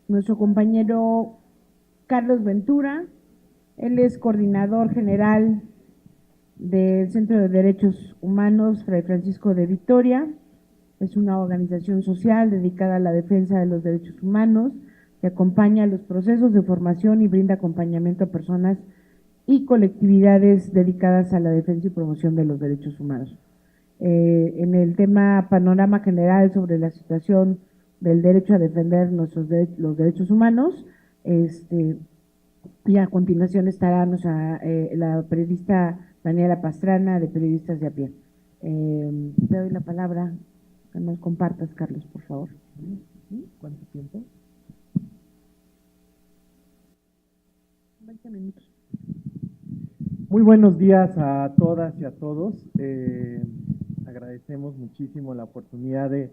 nuestro compañero Carlos Ventura. Él es coordinador general del Centro de Derechos Humanos Fray Francisco de Vitoria. Es una organización social dedicada a la defensa de los derechos humanos, que acompaña los procesos de formación y brinda acompañamiento a personas y colectividades dedicadas a la defensa y promoción de los derechos humanos. En el tema panorama general sobre la situación del derecho a defender los derechos humanos, y a continuación estará la periodista Daniela Pastrana, de Periodistas de a Pie. Te doy la palabra, que nos compartas, Carlos, por favor. ¿Cuánto tiempo? 20 minutos. Muy buenos días a todas y a todos. Agradecemos muchísimo la oportunidad de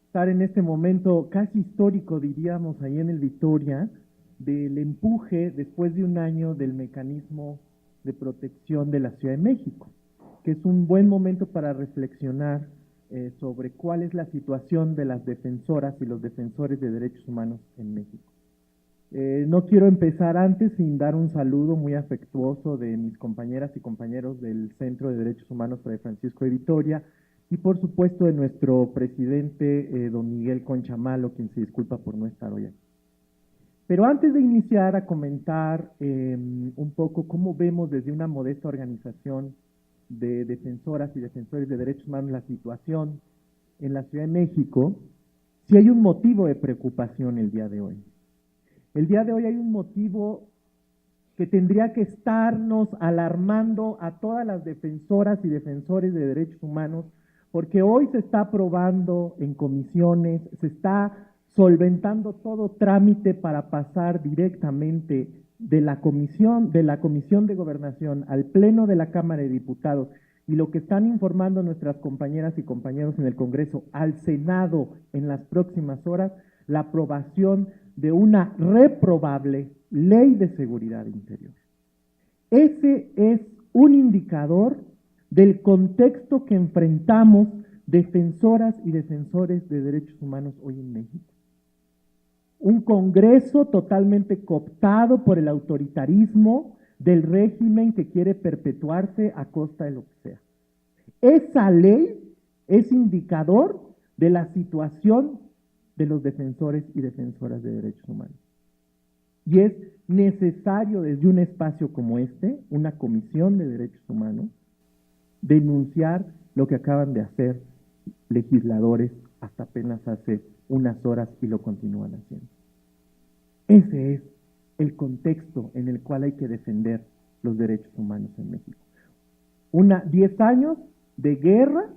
estar en este momento casi histórico, diríamos, ahí en el Vitoria, del empuje después de un año del mecanismo de protección de la Ciudad de México, que es un buen momento para reflexionar sobre cuál es la situación de las defensoras y los defensores de derechos humanos en México. No quiero empezar antes sin dar un saludo muy afectuoso de mis compañeras y compañeros del Centro de Derechos Humanos Fray Francisco de Vitoria y por supuesto de nuestro presidente, don Miguel Concha Malo, quien se disculpa por no estar hoy aquí. Pero antes de iniciar a comentar un poco cómo vemos desde una modesta organización de defensoras y defensores de derechos humanos la situación en la Ciudad de México, sí hay un motivo de preocupación el día de hoy. El día de hoy hay un motivo que tendría que estarnos alarmando a todas las defensoras y defensores de derechos humanos, porque hoy se está aprobando en comisiones, se está solventando todo trámite para pasar directamente de la Comisión de Gobernación al Pleno de la Cámara de Diputados, y lo que están informando nuestras compañeras y compañeros en el Congreso al Senado en las próximas horas, la aprobación de una reprobable ley de seguridad interior. Ese es un indicador del contexto que enfrentamos defensoras y defensores de derechos humanos hoy en México. Un Congreso totalmente cooptado por el autoritarismo del régimen que quiere perpetuarse a costa de lo que sea. Esa ley es indicador de la situación de los defensores y defensoras de derechos humanos. Y es necesario desde un espacio como este, una comisión de derechos humanos, denunciar lo que acaban de hacer legisladores hasta apenas hace unas horas y lo continúan haciendo. Ese es el contexto en el cual hay que defender los derechos humanos en México. 10 años de guerra,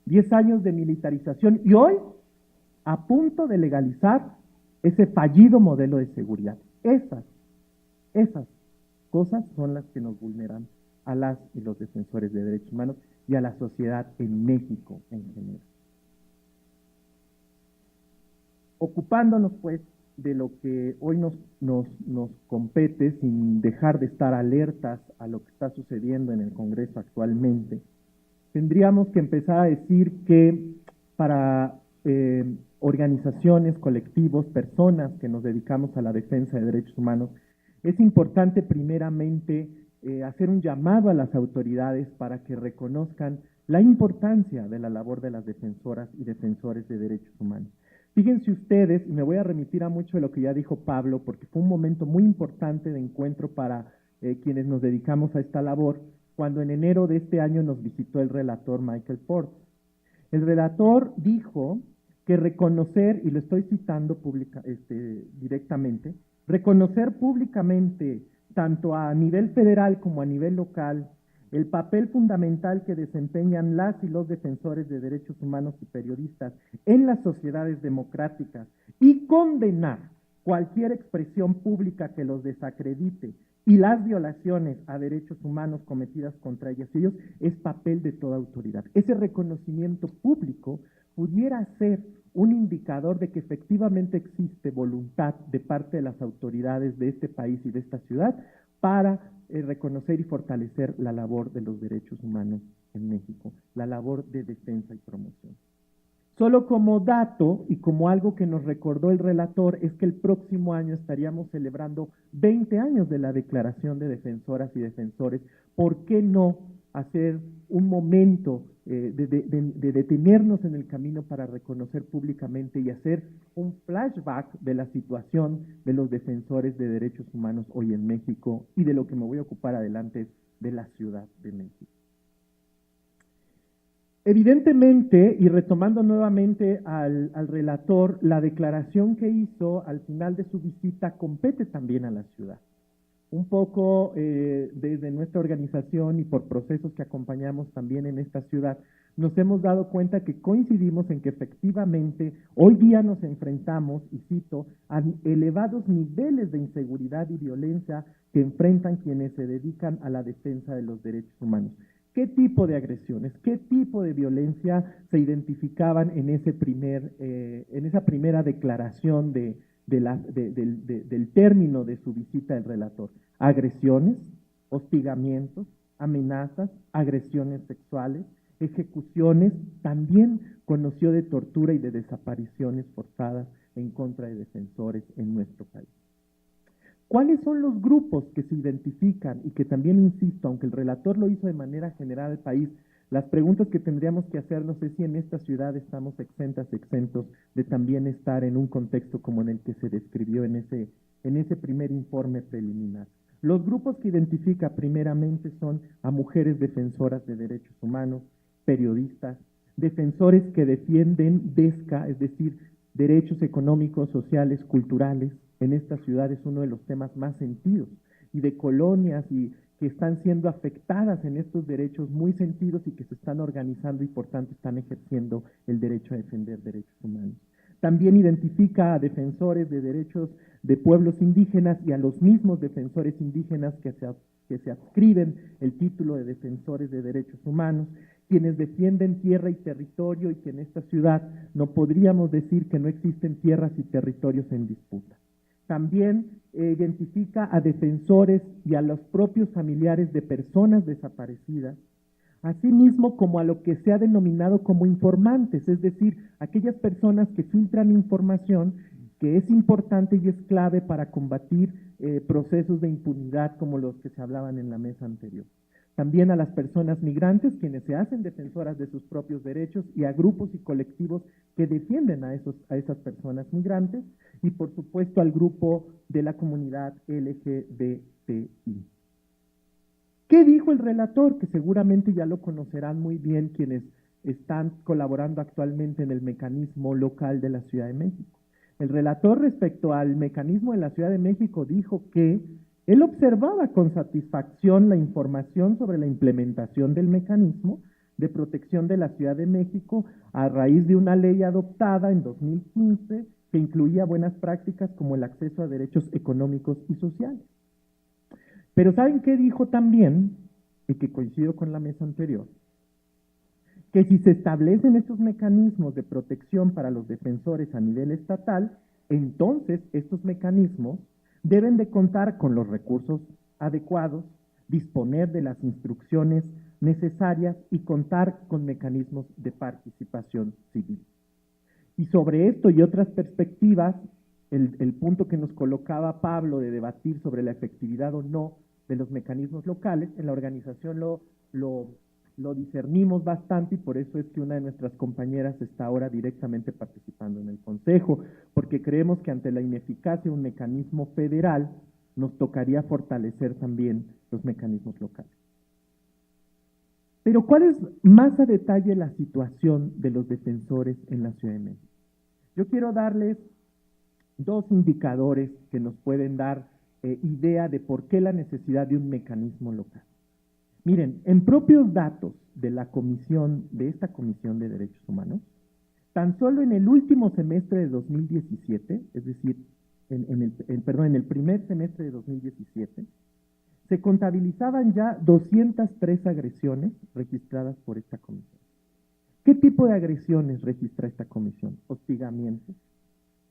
10 años de militarización y hoy a punto de legalizar ese fallido modelo de seguridad. Esas cosas son las que nos vulneran a las y los defensores de derechos humanos y a la sociedad en México en general. Ocupándonos pues de lo que hoy nos compete, sin dejar de estar alertas a lo que está sucediendo en el Congreso actualmente, tendríamos que empezar a decir que para organizaciones, colectivos, personas que nos dedicamos a la defensa de derechos humanos, es importante primeramente hacer un llamado a las autoridades para que reconozcan la importancia de la labor de las defensoras y defensores de derechos humanos. Fíjense ustedes, y me voy a remitir a mucho de lo que ya dijo Pablo, porque fue un momento muy importante de encuentro para quienes nos dedicamos a esta labor, cuando en enero de este año nos visitó el relator Michael Ports. El relator dijo que reconocer, y lo estoy citando directamente, reconocer públicamente, tanto a nivel federal como a nivel local, el papel fundamental que desempeñan las y los defensores de derechos humanos y periodistas en las sociedades democráticas y condenar cualquier expresión pública que los desacredite y las violaciones a derechos humanos cometidas contra ellos es papel de toda autoridad. Ese reconocimiento público pudiera ser un indicador de que efectivamente existe voluntad de parte de las autoridades de este país y de esta ciudad para reconocer y fortalecer la labor de los derechos humanos en México, la labor de defensa y promoción. Solo como dato y como algo que nos recordó el relator es que el próximo año estaríamos celebrando 20 años de la Declaración de Defensoras y Defensores. ¿Por qué no hacer un momento de detenernos en el camino para reconocer públicamente y hacer un flashback de la situación de los defensores de derechos humanos hoy en México y de lo que me voy a ocupar adelante de la Ciudad de México? Evidentemente, y retomando nuevamente al relator, la declaración que hizo al final de su visita compete también a la ciudad. Un poco desde nuestra organización y por procesos que acompañamos también en esta ciudad, nos hemos dado cuenta que coincidimos en que efectivamente hoy día nos enfrentamos, y cito, a elevados niveles de inseguridad y violencia que enfrentan quienes se dedican a la defensa de los derechos humanos. ¿Qué tipo de agresiones, qué tipo de violencia se identificaban en esa primera declaración del término de su visita del relator? Agresiones, hostigamientos, amenazas, agresiones sexuales, ejecuciones, también conoció de tortura y de desapariciones forzadas en contra de defensores en nuestro país. ¿Cuáles son los grupos que se identifican y que también, insisto, aunque el relator lo hizo de manera general al país, las preguntas que tendríamos que hacernos es si en esta ciudad estamos exentos de también estar en un contexto como en el que se describió en ese primer informe preliminar? Los grupos que identifica primeramente son a mujeres defensoras de derechos humanos, periodistas, defensores que defienden DESCA, es decir, derechos económicos, sociales, culturales. En esta ciudad es uno de los temas más sentidos, y de colonias y que están siendo afectadas en estos derechos muy sentidos y que se están organizando y por tanto están ejerciendo el derecho a defender derechos humanos. También identifica a defensores de derechos de pueblos indígenas y a los mismos defensores indígenas que se adscriben el título de defensores de derechos humanos, quienes defienden tierra y territorio y que en esta ciudad no podríamos decir que no existen tierras y territorios en disputa. También identifica a defensores y a los propios familiares de personas desaparecidas, asimismo como a lo que se ha denominado como informantes, es decir, aquellas personas que filtran información que es importante y es clave para combatir procesos de impunidad como los que se hablaban en la mesa anterior. También a las personas migrantes, quienes se hacen defensoras de sus propios derechos, y a grupos y colectivos que defienden a esas personas migrantes, y por supuesto al grupo de la comunidad LGBTI. ¿Qué dijo el relator? Que seguramente ya lo conocerán muy bien quienes están colaborando actualmente en el mecanismo local de la Ciudad de México. El relator, respecto al mecanismo de la Ciudad de México, dijo que él observaba con satisfacción la información sobre la implementación del mecanismo de protección de la Ciudad de México a raíz de una ley adoptada en 2015 que incluía buenas prácticas como el acceso a derechos económicos y sociales. Pero ¿saben qué dijo también? Y que coincido con la mesa anterior, que si se establecen estos mecanismos de protección para los defensores a nivel estatal, entonces estos mecanismos deben de contar con los recursos adecuados, disponer de las instrucciones necesarias y contar con mecanismos de participación civil. Y sobre esto y otras perspectivas, el punto que nos colocaba Pablo de debatir sobre la efectividad o no de los mecanismos locales, en la organización lo discernimos bastante, y por eso es que una de nuestras compañeras está ahora directamente participando en el Consejo, porque creemos que ante la ineficacia de un mecanismo federal nos tocaría fortalecer también los mecanismos locales. Pero ¿cuál es más a detalle la situación de los defensores en la Ciudad de México? Yo quiero darles dos indicadores que nos pueden dar idea de por qué la necesidad de un mecanismo local. Miren, en propios datos de esta Comisión de Derechos Humanos, tan solo en el último semestre de 2017, es decir, en el primer semestre de 2017, se contabilizaban ya 203 agresiones registradas por esta comisión. ¿Qué tipo de agresiones registra esta comisión? Hostigamientos,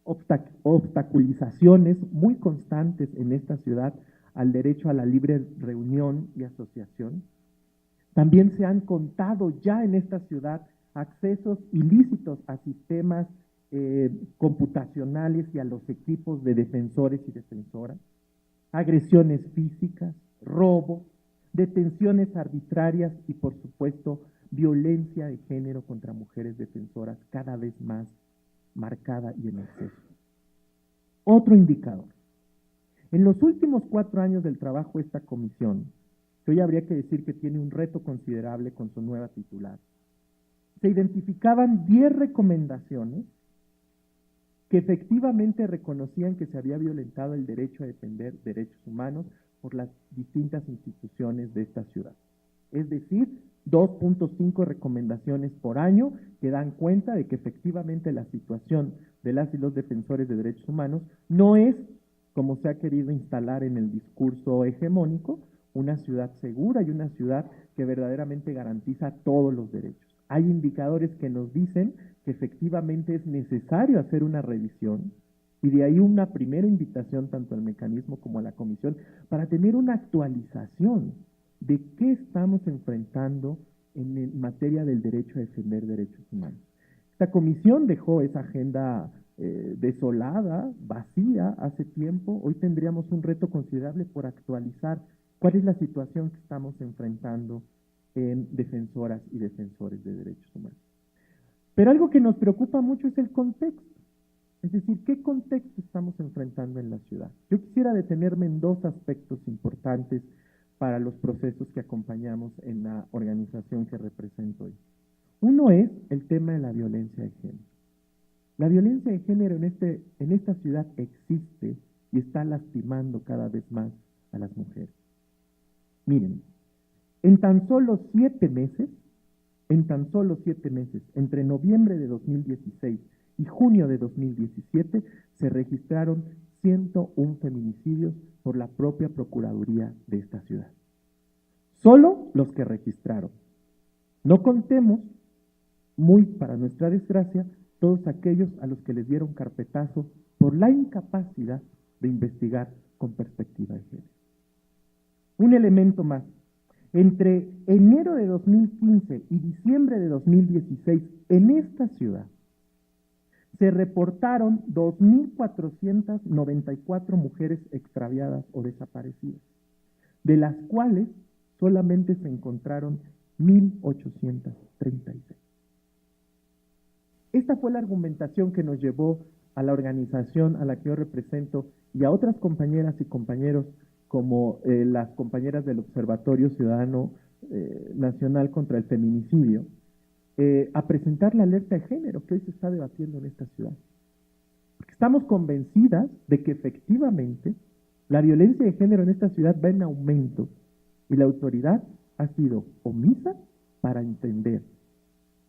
obstaculizaciones muy constantes en esta ciudad al derecho a la libre reunión y asociación. También se han contado ya en esta ciudad accesos ilícitos a sistemas computacionales y a los equipos de defensores y defensoras, agresiones físicas, robo, detenciones arbitrarias y, por supuesto, violencia de género contra mujeres defensoras cada vez más marcada y en exceso. Otro indicador. En los últimos 4 años del trabajo de esta comisión, que hoy habría que decir que tiene un reto considerable con su nueva titular, se identificaban 10 recomendaciones que efectivamente reconocían que se había violentado el derecho a defender derechos humanos por las distintas instituciones de esta ciudad. Es decir, 2.5 recomendaciones por año que dan cuenta de que efectivamente la situación de las y los defensores de derechos humanos no es, como se ha querido instalar en el discurso hegemónico, una ciudad segura y una ciudad que verdaderamente garantiza todos los derechos. Hay indicadores que nos dicen que efectivamente es necesario hacer una revisión y de ahí una primera invitación tanto al mecanismo como a la comisión para tener una actualización de qué estamos enfrentando en materia del derecho a defender derechos humanos. Esta comisión dejó esa agenda desolada, vacía hace tiempo. Hoy tendríamos un reto considerable por actualizar cuál es la situación que estamos enfrentando en defensoras y defensores de derechos humanos. Pero algo que nos preocupa mucho es el contexto. Es decir, ¿qué contexto estamos enfrentando en la ciudad? Yo quisiera detenerme en 2 aspectos importantes para los procesos que acompañamos en la organización que represento hoy. Uno es el tema de la violencia de género. La violencia de género en esta ciudad existe y está lastimando cada vez más a las mujeres. Miren, en tan solo 7 meses, entre noviembre de 2016 y junio de 2017, se registraron 101 feminicidios por la propia Procuraduría de esta ciudad. Solo los que registraron. No contemos, muy para nuestra desgracia, todos aquellos a los que les dieron carpetazo por la incapacidad de investigar con perspectiva de género. Un elemento más. Entre enero de 2015 y diciembre de 2016, en esta ciudad, se reportaron 2.494 mujeres extraviadas o desaparecidas, de las cuales solamente se encontraron 1.836. Esta fue la argumentación que nos llevó a la organización a la que yo represento y a otras compañeras y compañeros como las compañeras del Observatorio Ciudadano Nacional contra el Feminicidio, a presentar la alerta de género que hoy se está debatiendo en esta ciudad. Porque estamos convencidas de que efectivamente la violencia de género en esta ciudad va en aumento y la autoridad ha sido omisa para entender,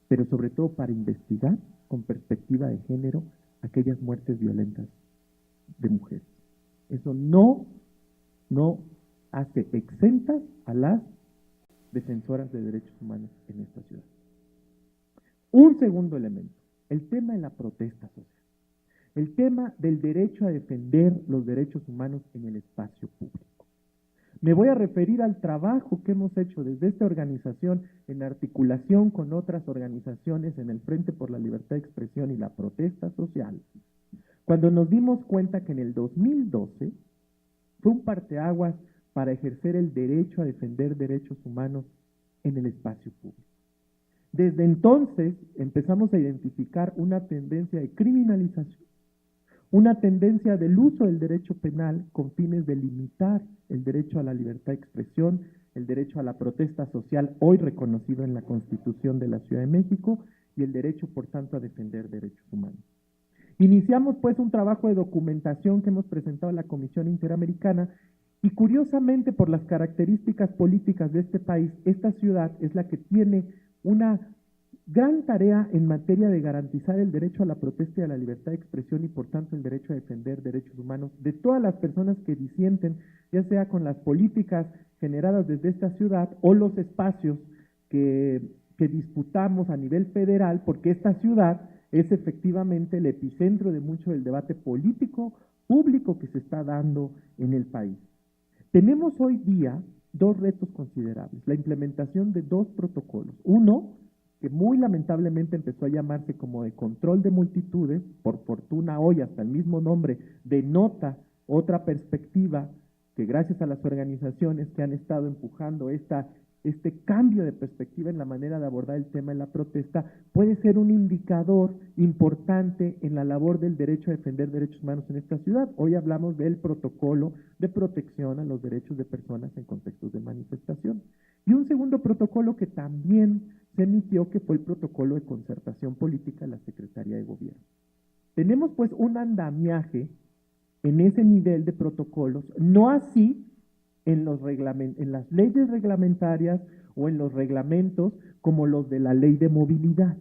pero sobre todo para investigar con perspectiva de género aquellas muertes violentas de mujeres. Eso no hace exentas a las defensoras de derechos humanos en esta ciudad. Un segundo elemento, el tema de la protesta social, el tema del derecho a defender los derechos humanos en el espacio público. Me voy a referir al trabajo que hemos hecho desde esta organización en articulación con otras organizaciones en el Frente por la Libertad de Expresión y la protesta social, cuando nos dimos cuenta que en el 2012 fue un parteaguas para ejercer el derecho a defender derechos humanos en el espacio público. Desde entonces empezamos a identificar una tendencia de criminalización, una tendencia del uso del derecho penal con fines de limitar el derecho a la libertad de expresión, el derecho a la protesta social, hoy reconocido en la Constitución de la Ciudad de México, y el derecho, por tanto, a defender derechos humanos. Iniciamos, pues, un trabajo de documentación que hemos presentado a la Comisión Interamericana y, curiosamente, por las características políticas de este país, esta ciudad es la que tiene una gran tarea en materia de garantizar el derecho a la protesta y a la libertad de expresión y, por tanto, el derecho a defender derechos humanos de todas las personas que disienten, ya sea con las políticas generadas desde esta ciudad o los espacios que disputamos a nivel federal, porque esta ciudad es efectivamente el epicentro de mucho del debate político público que se está dando en el país. Tenemos hoy día 2 retos considerables, la implementación de 2 protocolos. Uno, que muy lamentablemente empezó a llamarse como de control de multitudes, por fortuna hoy hasta el mismo nombre denota otra perspectiva que gracias a las organizaciones que han estado empujando este cambio de perspectiva en la manera de abordar el tema de la protesta, puede ser un indicador importante en la labor del derecho a defender derechos humanos en esta ciudad. Hoy hablamos del protocolo de protección a los derechos de personas en contextos de manifestación. Y un segundo protocolo que también se emitió, que fue el protocolo de concertación política de la Secretaría de Gobierno. Tenemos pues un andamiaje en ese nivel de protocolos, no así en las leyes reglamentarias o en los reglamentos como los de la ley de movilidad.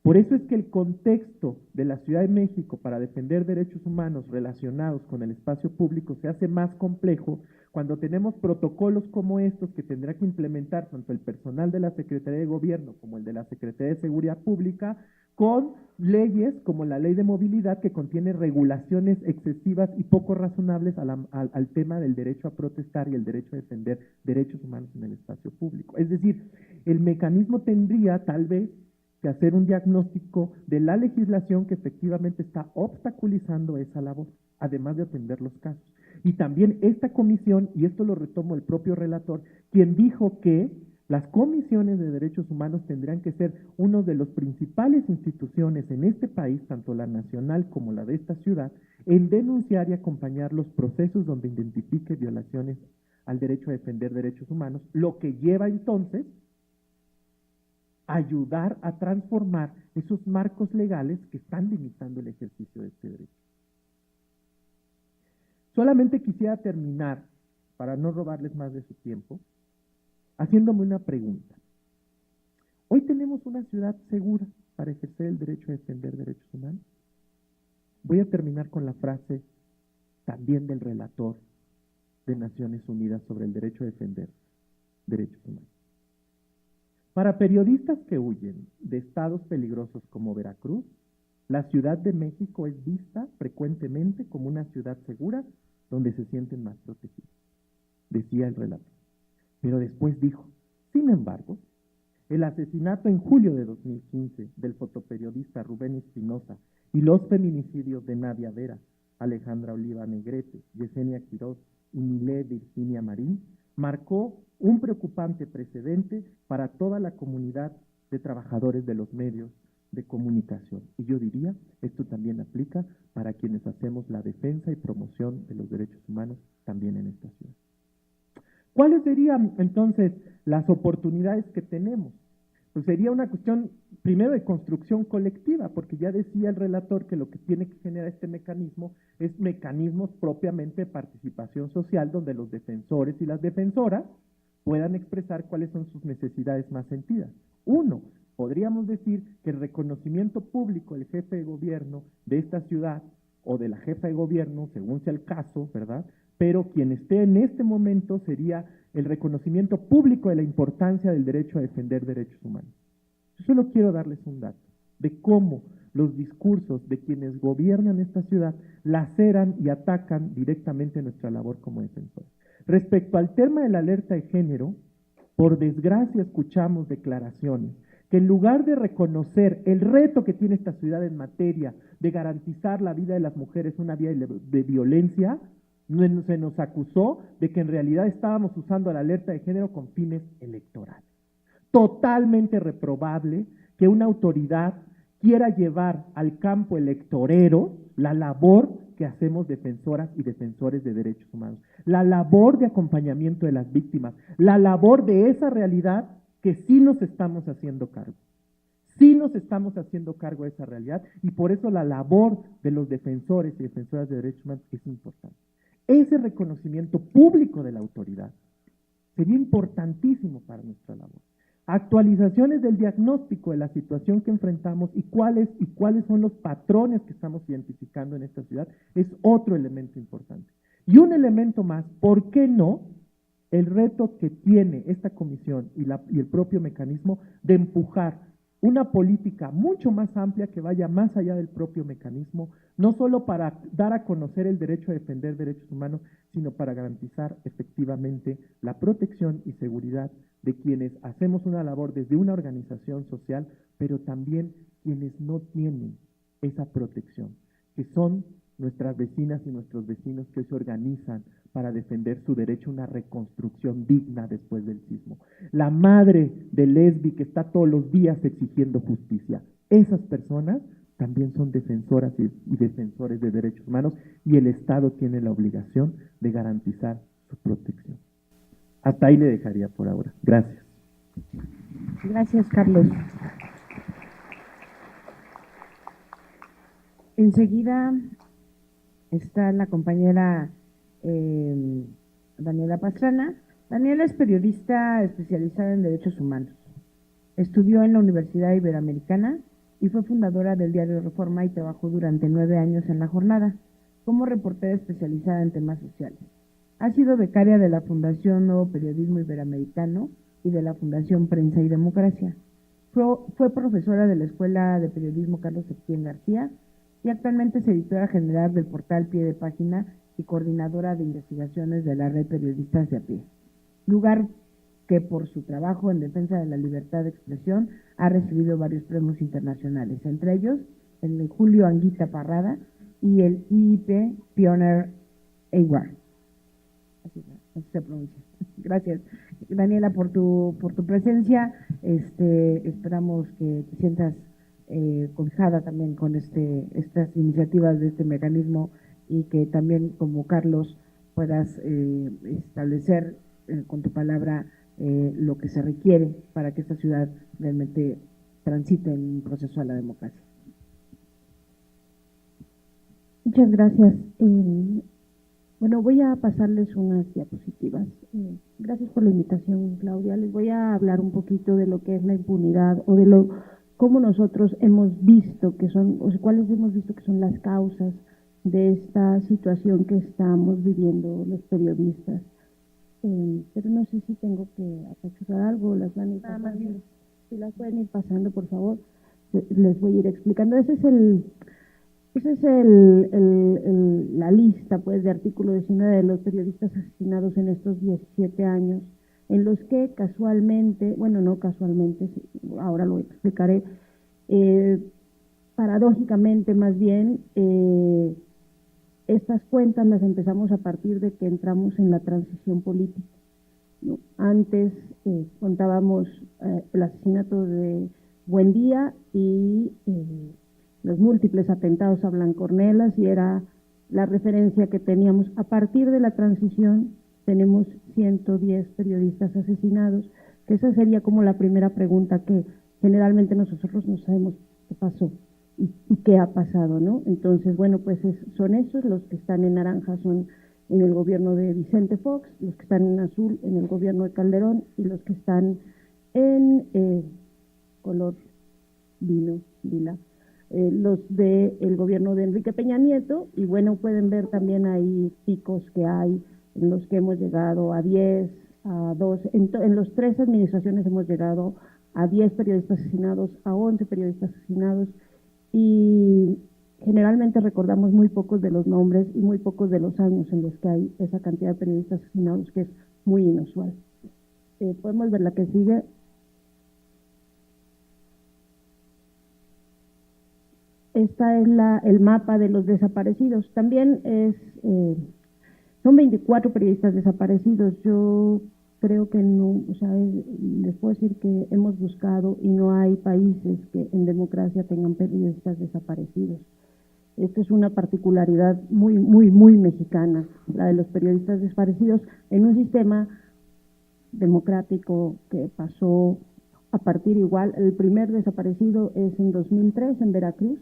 Por eso es que el contexto de la Ciudad de México para defender derechos humanos relacionados con el espacio público se hace más complejo cuando tenemos protocolos como estos que tendrá que implementar tanto el personal de la Secretaría de Gobierno como el de la Secretaría de Seguridad Pública, con leyes como la ley de movilidad que contiene regulaciones excesivas y poco razonables al tema del derecho a protestar y el derecho a defender derechos humanos en el espacio público. Es decir, el mecanismo tendría tal vez que hacer un diagnóstico de la legislación que efectivamente está obstaculizando esa labor, además de atender los casos. Y también esta comisión, y esto lo retomo el propio relator, quien dijo que las comisiones de derechos humanos tendrían que ser una de las principales instituciones en este país, tanto la nacional como la de esta ciudad, en denunciar y acompañar los procesos donde identifique violaciones al derecho a defender derechos humanos, lo que lleva entonces a ayudar a transformar esos marcos legales que están limitando el ejercicio de este derecho. Solamente quisiera terminar, para no robarles más de su tiempo, haciéndome una pregunta. ¿Hoy tenemos una ciudad segura para ejercer el derecho a defender derechos humanos? Voy a terminar con la frase también del relator de Naciones Unidas sobre el derecho a defender derechos humanos. Para periodistas que huyen de estados peligrosos como Veracruz, la Ciudad de México es vista frecuentemente como una ciudad segura donde se sienten más protegidos, decía el relator. Pero después dijo, sin embargo, el asesinato en julio de 2015 del fotoperiodista Rubén Espinosa y los feminicidios de Nadia Vera, Alejandra Oliva Negrete, Yesenia Quiroz y Milé Virginia Marín marcó un preocupante precedente para toda la comunidad de trabajadores de los medios de comunicación. Y yo diría, esto también aplica para quienes hacemos la defensa y promoción de los derechos humanos también en esta ciudad. ¿Cuáles serían entonces las oportunidades que tenemos? Pues sería una cuestión primero de construcción colectiva, porque ya decía el relator que lo que tiene que generar este mecanismo es mecanismos propiamente de participación social, donde los defensores y las defensoras puedan expresar cuáles son sus necesidades más sentidas. Uno, podríamos decir que el reconocimiento público del jefe de gobierno de esta ciudad o de la jefa de gobierno, según sea el caso, ¿verdad?, pero quien esté en este momento sería el reconocimiento público de la importancia del derecho a defender derechos humanos. Yo solo quiero darles un dato de cómo los discursos de quienes gobiernan esta ciudad laceran y atacan directamente nuestra labor como defensores. Respecto al tema de la alerta de género, por desgracia escuchamos declaraciones que en lugar de reconocer el reto que tiene esta ciudad en materia de garantizar la vida de las mujeres, una vida de violencia, se nos acusó de que en realidad estábamos usando la alerta de género con fines electorales. Totalmente reprobable que una autoridad quiera llevar al campo electorero la labor que hacemos defensoras y defensores de derechos humanos, la labor de acompañamiento de las víctimas, la labor de esa realidad que sí nos estamos haciendo cargo. Sí nos estamos haciendo cargo de esa realidad y por eso la labor de los defensores y defensoras de derechos humanos es importante. Ese reconocimiento público de la autoridad sería importantísimo para nuestra labor. Actualizaciones del diagnóstico de la situación que enfrentamos y cuáles son los patrones que estamos identificando en esta ciudad es otro elemento importante. Y un elemento más, ¿por qué no? El reto que tiene esta comisión y el propio mecanismo de empujar una política mucho más amplia que vaya más allá del propio mecanismo, no solo para dar a conocer el derecho a defender derechos humanos, sino para garantizar efectivamente la protección y seguridad de quienes hacemos una labor desde una organización social, pero también quienes no tienen esa protección, que son nuestras vecinas y nuestros vecinos que hoy se organizan para defender su derecho a una reconstrucción digna después del sismo. La madre de Lesbi que está todos los días exigiendo justicia. Esas personas también son defensoras y defensores de derechos humanos y el Estado tiene la obligación de garantizar su protección. Hasta ahí le dejaría por ahora. Gracias. Gracias, Carlos. Enseguida está la compañera Daniela Pastrana. Daniela es periodista especializada en derechos humanos. Estudió en la Universidad Iberoamericana y fue fundadora del diario Reforma y trabajó durante 9 años en La Jornada como reportera especializada en temas sociales. Ha sido becaria de la Fundación Nuevo Periodismo Iberoamericano y de la Fundación Prensa y Democracia. Fue profesora de la Escuela de Periodismo Carlos Septién García y actualmente es editora general del portal Pie de Página y coordinadora de investigaciones de la Red Periodistas de a Pie, lugar que por su trabajo en defensa de la libertad de expresión ha recibido varios premios internacionales, entre ellos el de Julio Anguita Parrada y el IIP Pioneer Award. Así se pronuncia. Gracias, Daniela, por tu presencia. Esperamos que te sientas cobijada también con estas iniciativas de este mecanismo y que también, como Carlos, puedas establecer con tu palabra lo que se requiere para que esta ciudad realmente transite en un proceso a la democracia. Muchas gracias. Bueno, voy a pasarles unas diapositivas. Gracias por la invitación, Claudia. Les voy a hablar un poquito de lo que es la impunidad o de cómo nosotros hemos visto que son, o sea, cuáles hemos visto que son las causas de esta situación que estamos viviendo los periodistas. Pero no sé si tengo que apachurrar algo, las van a ir pasando. Si las pueden ir pasando, por favor, les voy a ir explicando. Esa es la lista, pues, de artículo 19 de los periodistas asesinados en estos 17 años, en los que casualmente, bueno, no casualmente, ahora lo explicaré, paradójicamente más bien, estas cuentas las empezamos a partir de que entramos en la transición política, ¿no? Antes contábamos el asesinato de Buendía y los múltiples atentados a Blancornelas, y era la referencia que teníamos. A partir de la transición tenemos 110 periodistas asesinados, que esa sería como la primera pregunta que generalmente nosotros no sabemos qué pasó y qué ha pasado, ¿no? Entonces, bueno, pues son esos, los que están en naranja son en el gobierno de Vicente Fox, los que están en azul en el gobierno de Calderón y los que están en color lila, los del gobierno de Enrique Peña Nieto. Y bueno, pueden ver también ahí picos que hay en los que hemos llegado a 10, a 12, en las 3 administraciones hemos llegado a 10 periodistas asesinados, a 11 periodistas asesinados, y generalmente recordamos muy pocos de los nombres y muy pocos de los años en los que hay esa cantidad de periodistas asesinados, que es muy inusual. Podemos ver la que sigue. Esta es el mapa de los desaparecidos. También son 24 periodistas desaparecidos. Yo creo que no, o sea, les puedo decir que hemos buscado y no hay países que en democracia tengan periodistas desaparecidos. Esta es una particularidad muy, muy, muy mexicana, la de los periodistas desaparecidos en un sistema democrático que pasó a partir igual. El primer desaparecido es en 2003 en Veracruz,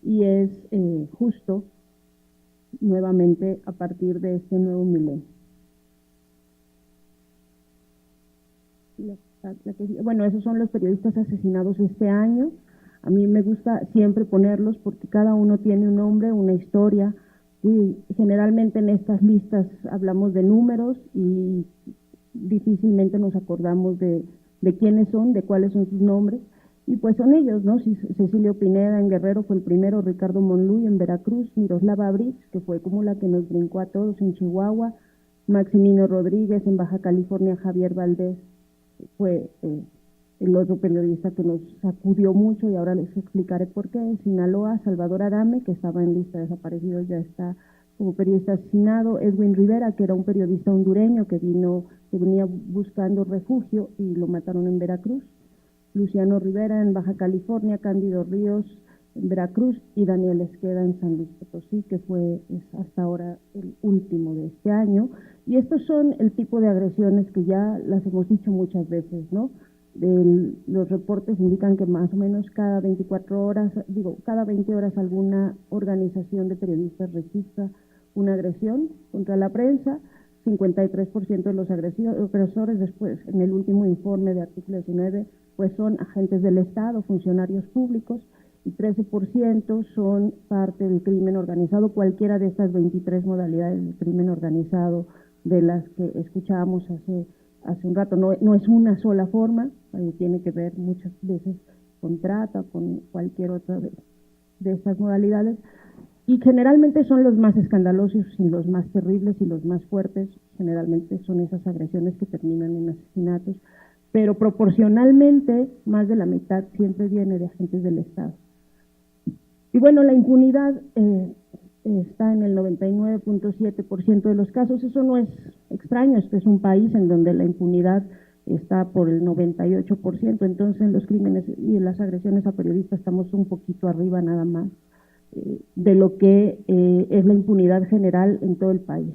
y es justo nuevamente a partir de este nuevo milenio. Bueno, esos son los periodistas asesinados este año. A mí me gusta siempre ponerlos porque cada uno tiene un nombre, una historia, y generalmente en estas listas hablamos de números y difícilmente nos acordamos de quiénes son, de cuáles son sus nombres. Y pues son ellos, ¿no? Cecilio Pineda en Guerrero fue el primero, Ricardo Monluy en Veracruz, Miroslava Brits, que fue como la que nos brincó a todos en Chihuahua, Maximino Rodríguez en Baja California, Javier Valdés fue el otro periodista que nos sacudió mucho y ahora les explicaré por qué. En Sinaloa, Salvador Adame, que estaba en lista de desaparecidos, ya está como periodista asesinado. Edwin Rivera, que era un periodista hondureño que venía buscando refugio y lo mataron en Veracruz. Luciano Rivera en Baja California, Cándido Ríos en Veracruz y Daniel Esqueda en San Luis Potosí, que es hasta ahora el último de este año. Y estos son el tipo de agresiones que ya las hemos dicho muchas veces, ¿no? Los reportes indican que más o menos cada 20 horas alguna organización de periodistas registra una agresión contra la prensa. 53% de los agresores, después en el último informe de artículo 19, pues son agentes del Estado, funcionarios públicos, y 13% son parte del crimen organizado, cualquiera de estas 23 modalidades del crimen organizado de las que escuchábamos hace un rato. No es una sola forma, tiene que ver muchas veces con trata, con cualquier otra de estas modalidades, y generalmente son los más escandalosos y los más terribles y los más fuertes, generalmente son esas agresiones que terminan en asesinatos, pero proporcionalmente más de la mitad siempre viene de agentes del Estado. Y bueno, la impunidad está en el 99.7% de los casos. Eso no es extraño, este es un país en donde la impunidad está por el 98%, entonces en los crímenes y en las agresiones a periodistas estamos un poquito arriba nada más de lo que es la impunidad general en todo el país.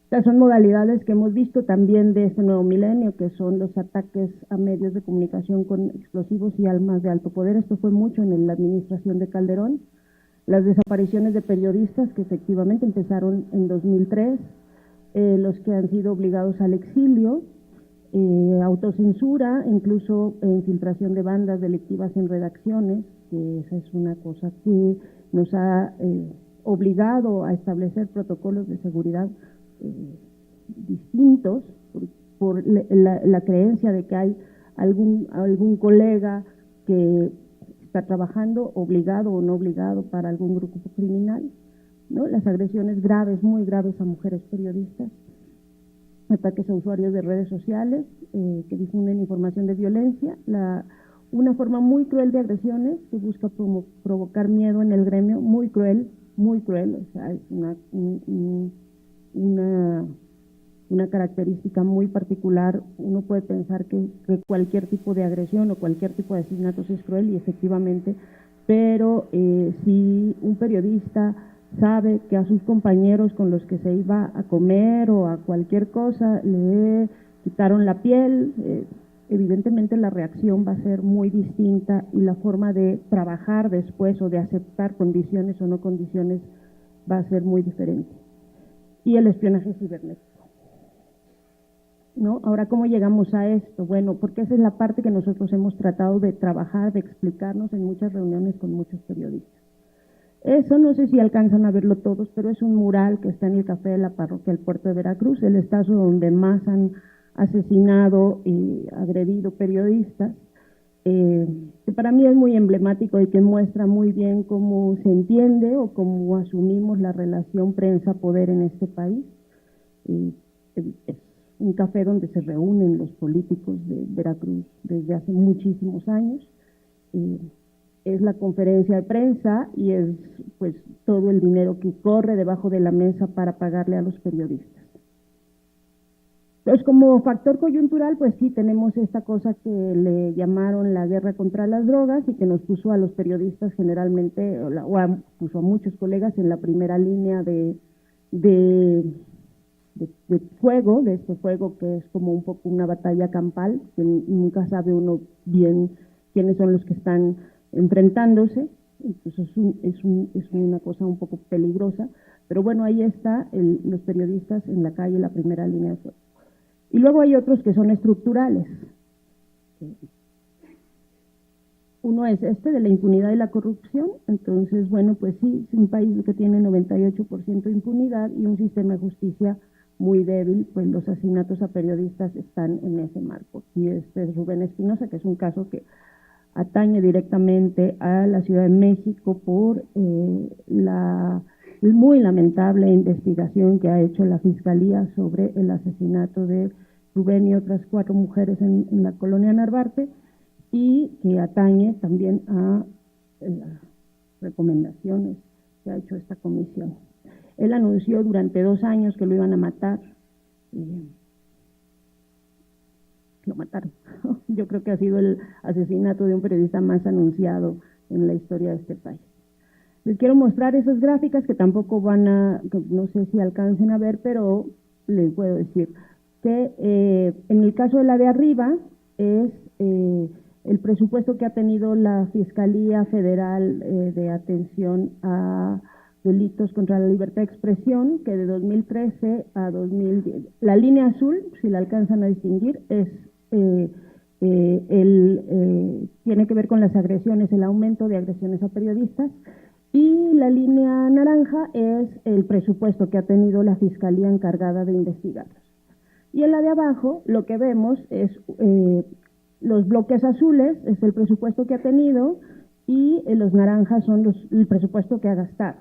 Estas son modalidades que hemos visto también de este nuevo milenio, que son los ataques a medios de comunicación con explosivos y armas de alto poder. Esto fue mucho en la administración de Calderón. Las desapariciones de periodistas, que efectivamente empezaron en 2003, los que han sido obligados al exilio, autocensura, incluso infiltración de bandas delictivas en redacciones, que esa es una cosa que nos ha obligado a establecer protocolos de seguridad distintos por la creencia de que hay algún colega que está trabajando obligado o no obligado para algún grupo criminal, ¿no? Las agresiones graves, muy graves a mujeres periodistas, ataques a usuarios de redes sociales que difunden información de violencia, una forma muy cruel de agresiones que busca provocar miedo en el gremio, muy cruel, o sea, es una característica muy particular. Uno puede pensar que cualquier tipo de agresión o cualquier tipo de asesinatos es cruel, y efectivamente, pero si un periodista sabe que a sus compañeros con los que se iba a comer o a cualquier cosa le quitaron la piel, evidentemente la reacción va a ser muy distinta y la forma de trabajar después o de aceptar condiciones o no condiciones va a ser muy diferente. Y el espionaje cibernético, ¿no? Ahora, ¿cómo llegamos a esto? Bueno, porque esa es la parte que nosotros hemos tratado de trabajar, de explicarnos en muchas reuniones con muchos periodistas. Eso no sé si alcanzan a verlo todos, pero es un mural que está en el Café de la Parroquia del Puerto de Veracruz, el estazo donde más han asesinado y agredido periodistas, que para mí es muy emblemático y que muestra muy bien cómo se entiende o cómo asumimos la relación prensa-poder en este país. Es un café donde se reúnen los políticos de Veracruz desde hace muchísimos años. Es la conferencia de prensa y es pues todo el dinero que corre debajo de la mesa para pagarle a los periodistas. Entonces, como factor coyuntural, pues sí, tenemos esta cosa que le llamaron la guerra contra las drogas y que nos puso a los periodistas generalmente, puso a muchos colegas en la primera línea de fuego, de este fuego que es como un poco una batalla campal, que nunca sabe uno bien quiénes son los que están enfrentándose. Entonces es una cosa un poco peligrosa, pero bueno, ahí está los periodistas en la calle, la primera línea de fuego. Y luego hay otros que son estructurales. Uno es de la impunidad y la corrupción. Entonces, bueno, pues sí, es un país que tiene 98% de impunidad y un sistema de justicia muy débil, pues los asesinatos a periodistas están en ese marco. Y este es Rubén Espinosa, que es un caso que atañe directamente a la Ciudad de México por la muy lamentable investigación que ha hecho la Fiscalía sobre el asesinato de Rubén y otras 4 mujeres en la colonia Narvarte, y que atañe también a las recomendaciones que ha hecho esta comisión. Él anunció durante 2 años que lo iban a matar y lo mataron. Yo creo que ha sido el asesinato de un periodista más anunciado en la historia de este país. Les quiero mostrar esas gráficas que tampoco no sé si alcancen a ver, pero les puedo decir que en el caso de la de arriba es el presupuesto que ha tenido la Fiscalía Federal de Atención a Delitos contra la Libertad de Expresión, que de 2013 a 2010, la línea azul, si la alcanzan a distinguir, es tiene que ver con las agresiones, el aumento de agresiones a periodistas, y la línea naranja es el presupuesto que ha tenido la Fiscalía encargada de investigarlos. Y en la de abajo lo que vemos es los bloques azules, es el presupuesto que ha tenido, y los naranjas son el presupuesto que ha gastado.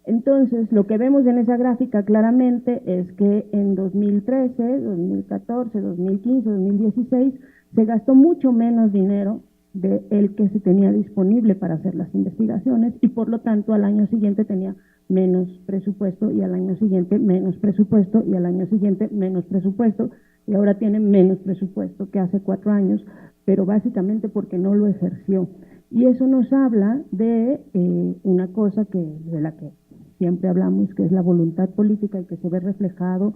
Entonces, lo que vemos en esa gráfica claramente es que en 2013, 2014, 2015, 2016 se gastó mucho menos dinero de el que se tenía disponible para hacer las investigaciones, y por lo tanto al año siguiente tenía menos presupuesto, y al año siguiente menos presupuesto, y al año siguiente menos presupuesto, y ahora tiene menos presupuesto que hace 4 años, pero básicamente porque no lo ejerció. Y eso nos habla de una cosa de la que siempre hablamos, que es la voluntad política, y que se ve reflejado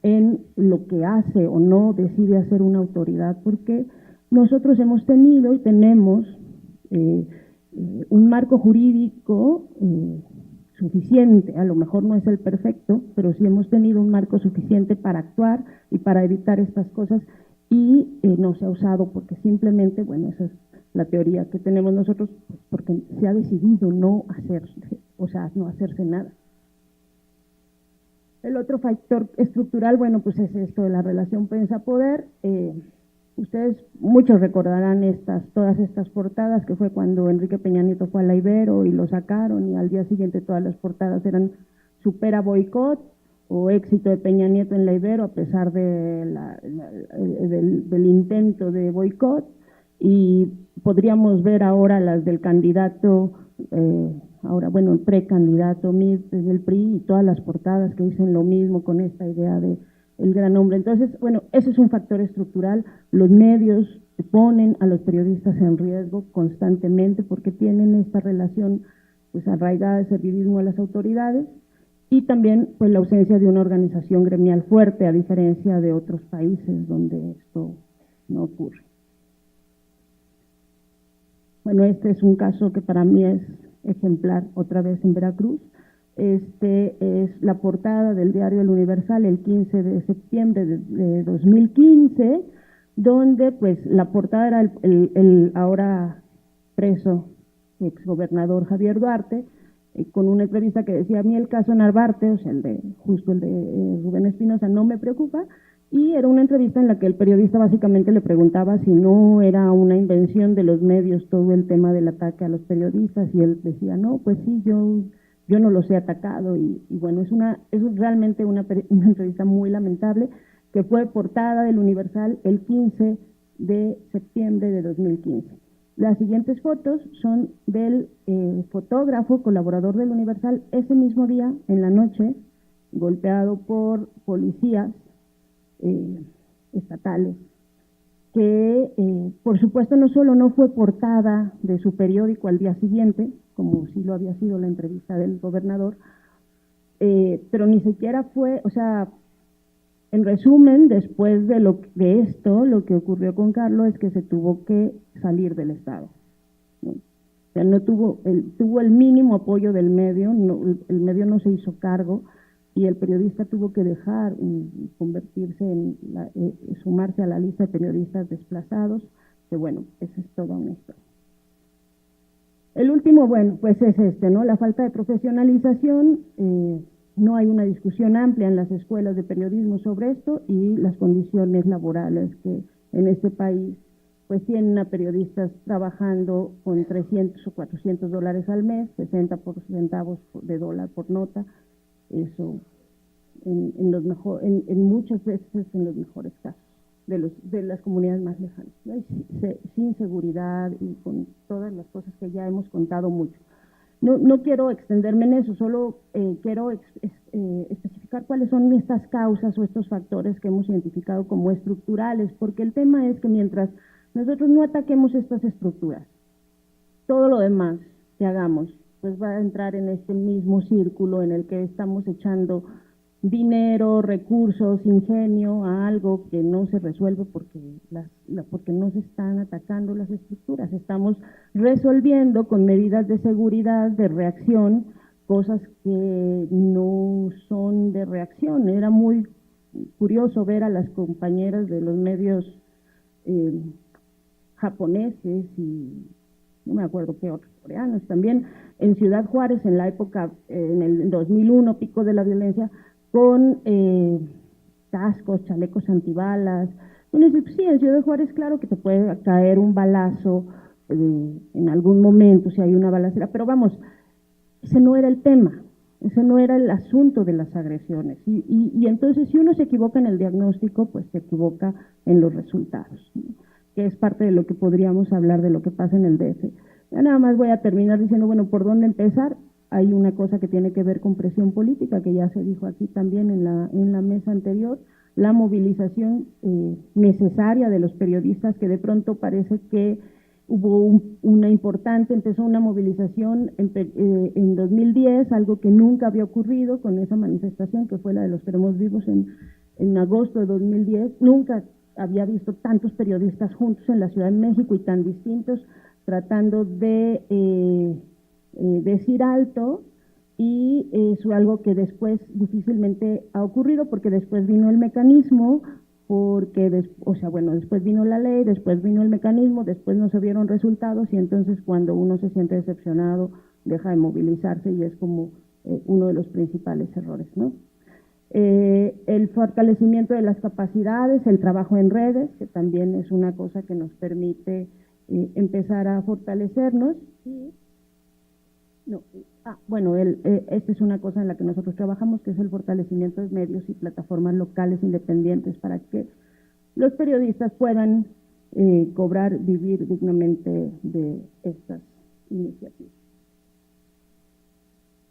en lo que hace o no decide hacer una autoridad, porque nosotros hemos tenido y tenemos un marco jurídico suficiente, a lo mejor no es el perfecto, pero sí hemos tenido un marco suficiente para actuar y para evitar estas cosas, y no se ha usado porque simplemente, bueno, esa es la teoría que tenemos nosotros, porque se ha decidido no hacerse nada. El otro factor estructural, bueno, pues es esto de la relación prensa-poder. Ustedes, muchos recordarán todas estas portadas, que fue cuando Enrique Peña Nieto fue a la Ibero y lo sacaron, y al día siguiente todas las portadas eran supera boicot o éxito de Peña Nieto en la Ibero a pesar del intento de boicot. Y podríamos ver ahora las del candidato, el precandidato Mitt desde el PRI, y todas las portadas que dicen lo mismo con esta idea de el gran hombre. Entonces, bueno, ese es un factor estructural. Los medios ponen a los periodistas en riesgo constantemente porque tienen esta relación pues arraigada de servilismo a las autoridades, y también pues la ausencia de una organización gremial fuerte, a diferencia de otros países donde esto no ocurre. Bueno, este es un caso que para mí es ejemplar, otra vez en Veracruz. Este es la portada del diario El Universal el 15 de septiembre de 2015, donde pues la portada era el ahora preso exgobernador Javier Duarte, con una entrevista que decía: a mí el caso Narvarte, o sea, el de Rubén Espinosa, no me preocupa. Y era una entrevista en la que el periodista básicamente le preguntaba si no era una invención de los medios todo el tema del ataque a los periodistas, y él decía: no, pues sí, yo no los he atacado. Y bueno, es realmente una entrevista muy lamentable, que fue portada del Universal el 15 de septiembre de 2015. Las siguientes fotos son del fotógrafo, colaborador del Universal, ese mismo día, en la noche, golpeado por policías estatales, que por supuesto no solo no fue portada de su periódico al día siguiente, como sí lo había sido la entrevista del gobernador, pero ni siquiera fue, o sea, en resumen, después de esto, lo que ocurrió con Carlos es que se tuvo que salir del Estado, ¿no? O sea, tuvo el mínimo apoyo del medio, el medio no se hizo cargo, y el periodista tuvo que dejar convertirse sumarse a la lista de periodistas desplazados, que bueno, esa es toda una historia. El último, bueno, pues es ¿no? La falta de profesionalización, no hay una discusión amplia en las escuelas de periodismo sobre esto y las condiciones laborales que en este país pues tienen a periodistas trabajando con 300 o 400 dólares al mes, 60 centavos de dólar por nota, eso en muchas veces en los mejores casos de las comunidades más lejanas, ¿no? Sin seguridad y con todas las cosas que ya hemos contado mucho. No quiero extenderme en eso, solo quiero especificar cuáles son estas causas o estos factores que hemos identificado como estructurales, porque el tema es que mientras nosotros no ataquemos estas estructuras, todo lo demás que hagamos pues va a entrar en este mismo círculo en el que estamos echando dinero, recursos, ingenio a algo que no se resuelve porque no se están atacando las estructuras. Estamos resolviendo con medidas de seguridad, de reacción, cosas que no son de reacción. Era muy curioso ver a las compañeras de los medios japoneses y no me acuerdo qué otros, coreanos también, en Ciudad Juárez, en la época, en el 2001, pico de la violencia, con cascos, chalecos antibalas. Uno dice, sí, en Ciudad Juárez claro que te puede caer un balazo en algún momento, si hay una balacera, pero vamos, ese no era el tema, ese no era el asunto de las agresiones. Y entonces si uno se equivoca en el diagnóstico, pues se equivoca en los resultados, ¿no? Que es parte de lo que podríamos hablar de lo que pasa en el DF. Ya nada más voy a terminar diciendo, bueno, ¿por dónde empezar? Hay una cosa que tiene que ver con presión política, que ya se dijo aquí también en la mesa anterior, la movilización necesaria de los periodistas, que de pronto parece que hubo una importante, empezó una movilización en 2010, algo que nunca había ocurrido con esa manifestación, que fue la de los Queremos Vivos en agosto de 2010, nunca había visto tantos periodistas juntos en la Ciudad de México y tan distintos, tratando de decir alto, y es algo que después difícilmente ha ocurrido porque después vino el mecanismo, porque después vino la ley, después vino el mecanismo, después no se vieron resultados y entonces cuando uno se siente decepcionado deja de movilizarse y es como uno de los principales errores, ¿no? El fortalecimiento de las capacidades, el trabajo en redes, que también es una cosa que nos permite empezar a fortalecernos. Esta es una cosa en la que nosotros trabajamos, que es el fortalecimiento de medios y plataformas locales independientes para que los periodistas puedan cobrar, vivir dignamente de estas iniciativas.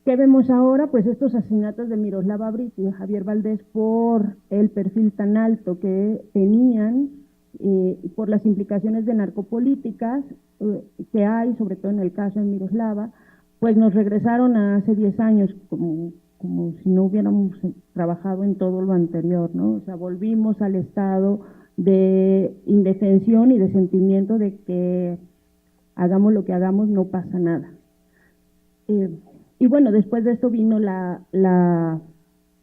¿Qué vemos ahora? Pues estos asesinatos de Miroslava Brit y de Javier Valdés por el perfil tan alto que tenían, por las implicaciones de narcopolíticas que hay, sobre todo en el caso de Miroslava, pues nos regresaron a hace 10 años como si no hubiéramos trabajado en todo lo anterior, ¿no? O sea, volvimos al estado de indefensión y de sentimiento de que hagamos lo que hagamos, no pasa nada. Y bueno, después de esto vino la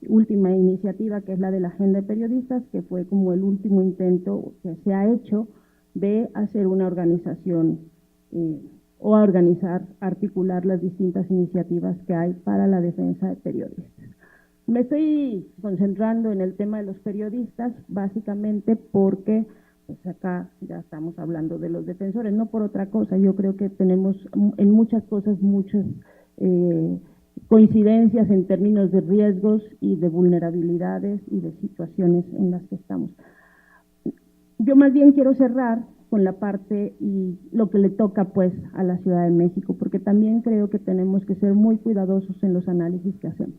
última iniciativa, que es la de la Agenda de Periodistas, que fue como el último intento que se ha hecho de hacer una organización o a organizar, articular las distintas iniciativas que hay para la defensa de periodistas. Me estoy concentrando en el tema de los periodistas, básicamente porque pues acá ya estamos hablando de los defensores, no por otra cosa. Yo creo que tenemos en muchas cosas muchas coincidencias en términos de riesgos y de vulnerabilidades y de situaciones en las que estamos. Yo más bien quiero cerrar con la parte y lo que le toca pues a la Ciudad de México, porque también creo que tenemos que ser muy cuidadosos en los análisis que hacemos.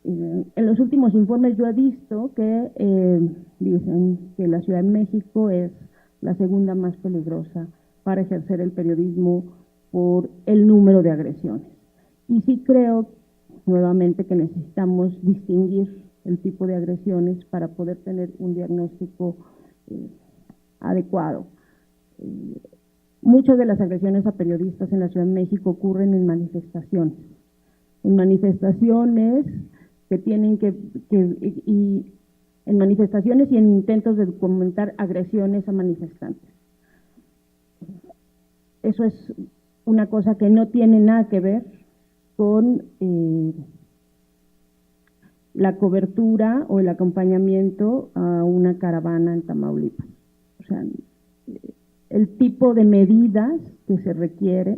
En los últimos informes yo he visto que dicen que la Ciudad de México es la segunda más peligrosa para ejercer el periodismo por el número de agresiones. Y sí creo, nuevamente, que necesitamos distinguir el tipo de agresiones para poder tener un diagnóstico adecuado. Muchas de las agresiones a periodistas en la Ciudad de México ocurren en manifestaciones que tienen y en manifestaciones y en intentos de documentar agresiones a manifestantes. Eso es una cosa que no tiene nada que ver con la cobertura o el acompañamiento a una caravana en Tamaulipas. O sea, el tipo de medidas que se requiere,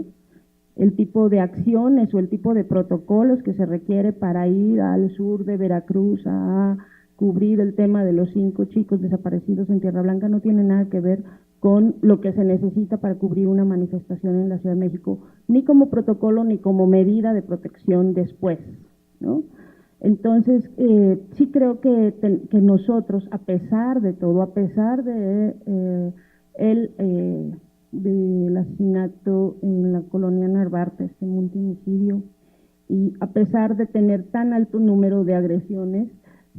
el tipo de acciones o el tipo de protocolos que se requiere para ir al sur de Veracruz a cubrir el tema de los 5 chicos desaparecidos en Tierra Blanca no tiene nada que ver con lo que se necesita para cubrir una manifestación en la Ciudad de México, ni como protocolo ni como medida de protección después, ¿no? Entonces, sí creo que nosotros, a pesar de todo, a pesar de del asesinato en la colonia Narvarte, este multihomicidio, y a pesar de tener tan alto número de agresiones,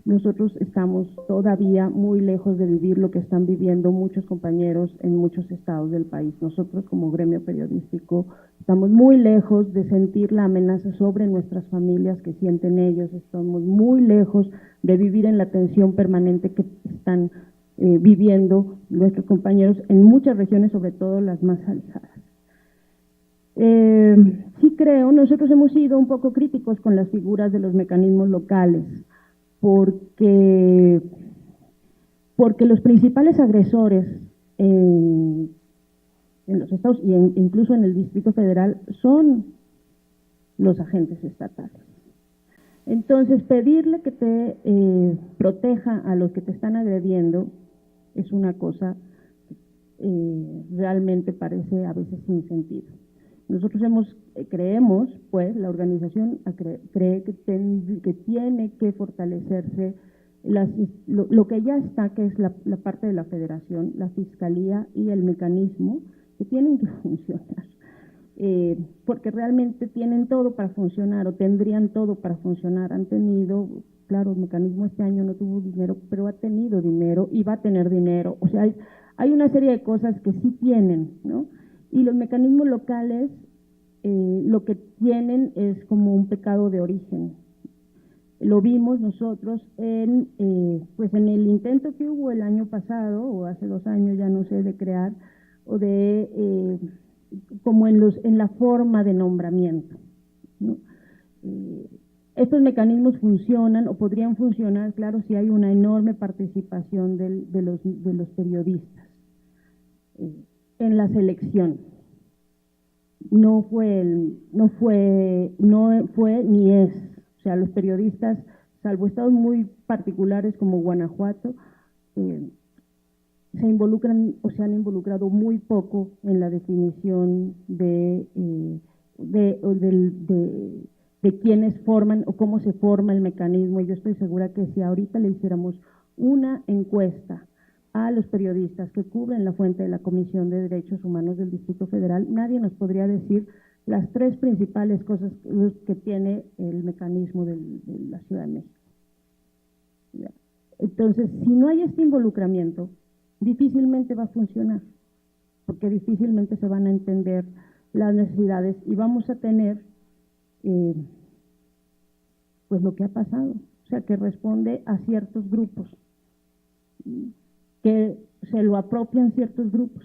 nosotros estamos todavía muy lejos de vivir lo que están viviendo muchos compañeros en muchos estados del país. Nosotros como gremio periodístico estamos muy lejos de sentir la amenaza sobre nuestras familias que sienten ellos, estamos muy lejos de vivir en la tensión permanente que están viviendo nuestros compañeros en muchas regiones, sobre todo las más alejadas. Sí creo, nosotros hemos sido un poco críticos con las figuras de los mecanismos locales, porque los principales agresores en los estados y incluso en el Distrito Federal son los agentes estatales. Entonces, pedirle que te proteja a los que te están agrediendo es una cosa realmente parece a veces sin sentido. Nosotros creemos, pues, la organización cree que tiene que fortalecerse lo que ya está, que es la parte de la federación, la fiscalía y el mecanismo, que tienen que funcionar, porque realmente tienen todo para funcionar o tendrían todo para funcionar. Han tenido, claro, el mecanismo este año no tuvo dinero, pero ha tenido dinero y va a tener dinero. O sea, hay una serie de cosas que sí tienen, ¿no? Y los mecanismos locales lo que tienen es como un pecado de origen. Lo vimos nosotros pues en el intento que hubo el año pasado, o hace 2 años, ya no sé, de crear, o de como en la forma de nombramiento, ¿no? Estos mecanismos funcionan o podrían funcionar, claro, si hay una enorme participación de los periodistas en la selección. No fue ni es. O sea, los periodistas, salvo estados muy particulares como Guanajuato, se involucran o se han involucrado muy poco en la definición de quiénes forman o cómo se forma el mecanismo. Y yo estoy segura que si ahorita le hiciéramos una encuesta a los periodistas que cubren la fuente de la Comisión de Derechos Humanos del Distrito Federal, nadie nos podría decir las 3 principales cosas que tiene el mecanismo de la Ciudad de México. Entonces, si no hay este involucramiento, difícilmente va a funcionar, porque difícilmente se van a entender las necesidades y vamos a tener pues lo que ha pasado, o sea, que responde a ciertos grupos, que se lo apropian ciertos grupos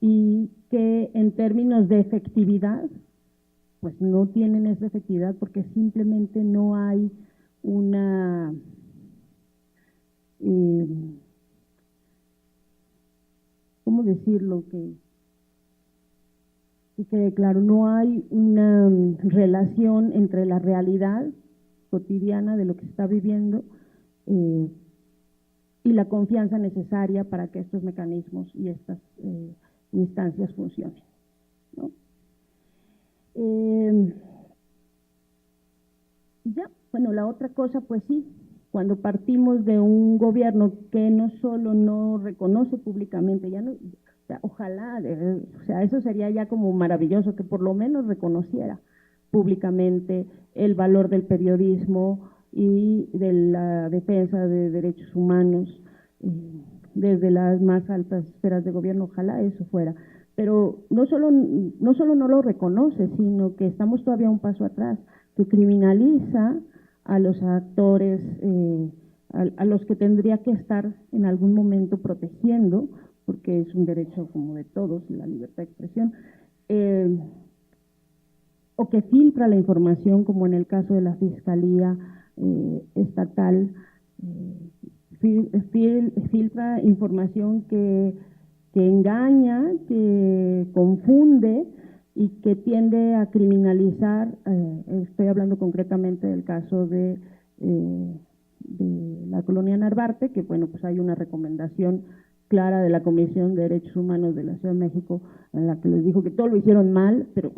y que en términos de efectividad, pues no tienen esa efectividad porque simplemente no hay una ¿cómo decirlo? Que quede claro, no hay una relación entre la realidad cotidiana de lo que se está viviendo y la confianza necesaria para que estos mecanismos y estas instancias funcionen, ¿no? Ya, bueno, la otra cosa, pues sí, cuando partimos de un gobierno que no solo no reconoce públicamente, ya no, o sea, ojalá, o sea, eso sería ya como maravilloso, que por lo menos reconociera públicamente el valor del periodismo y de la defensa de derechos humanos desde las más altas esferas de gobierno, ojalá eso fuera. Pero no solo no lo reconoce, sino que estamos todavía un paso atrás, que criminaliza a los actores, a los que tendría que estar en algún momento protegiendo, porque es un derecho como de todos, la libertad de expresión, o que filtra la información, como en el caso de la Fiscalía estatal filtra información que engaña, que confunde y que tiende a criminalizar. Estoy hablando concretamente del caso de la colonia Narvarte, que bueno, pues hay una recomendación clara de la Comisión de Derechos Humanos de la Ciudad de México, en la que les dijo que todo lo hicieron mal, pero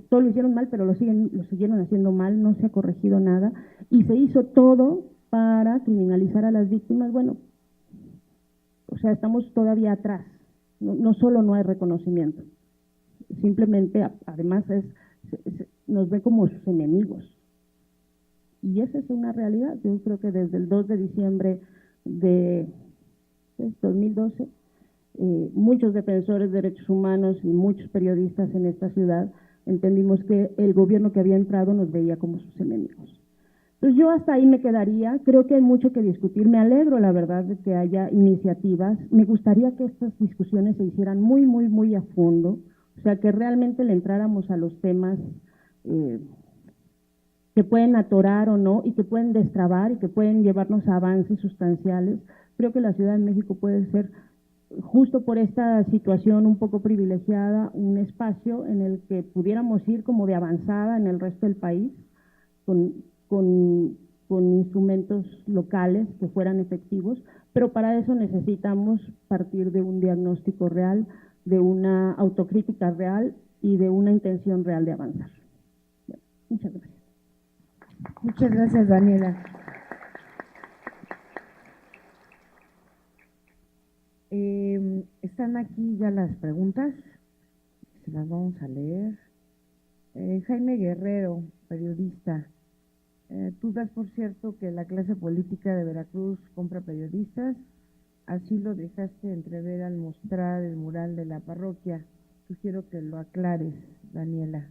lo siguieron haciendo mal, no se ha corregido nada, y se hizo todo para criminalizar a las víctimas. Bueno, o sea, estamos todavía atrás. No solo no hay reconocimiento, simplemente además nos ve como sus enemigos. Y esa es una realidad. Yo creo que desde el 2 de diciembre de 2012, muchos defensores de derechos humanos y muchos periodistas en esta ciudad entendimos que el gobierno que había entrado nos veía como sus enemigos. Entonces yo hasta ahí me quedaría. Creo que hay mucho que discutir. Me alegro, la verdad, de que haya iniciativas. Me gustaría que estas discusiones se hicieran muy, muy, muy a fondo, o sea, que realmente le entráramos a los temas que pueden atorar o no, y que pueden destrabar y que pueden llevarnos a avances sustanciales. Creo que la Ciudad de México puede ser, justo por esta situación un poco privilegiada, un espacio en el que pudiéramos ir como de avanzada en el resto del país, con instrumentos locales que fueran efectivos, pero para eso necesitamos partir de un diagnóstico real, de una autocrítica real y de una intención real de avanzar. Bueno, muchas gracias. Muchas gracias, Daniela. Están aquí ya las preguntas, se las vamos a leer. Jaime Guerrero, periodista. Tú das por cierto que la clase política de Veracruz compra periodistas, así lo dejaste entrever al mostrar el mural de la parroquia. Sugiero que lo aclares, Daniela.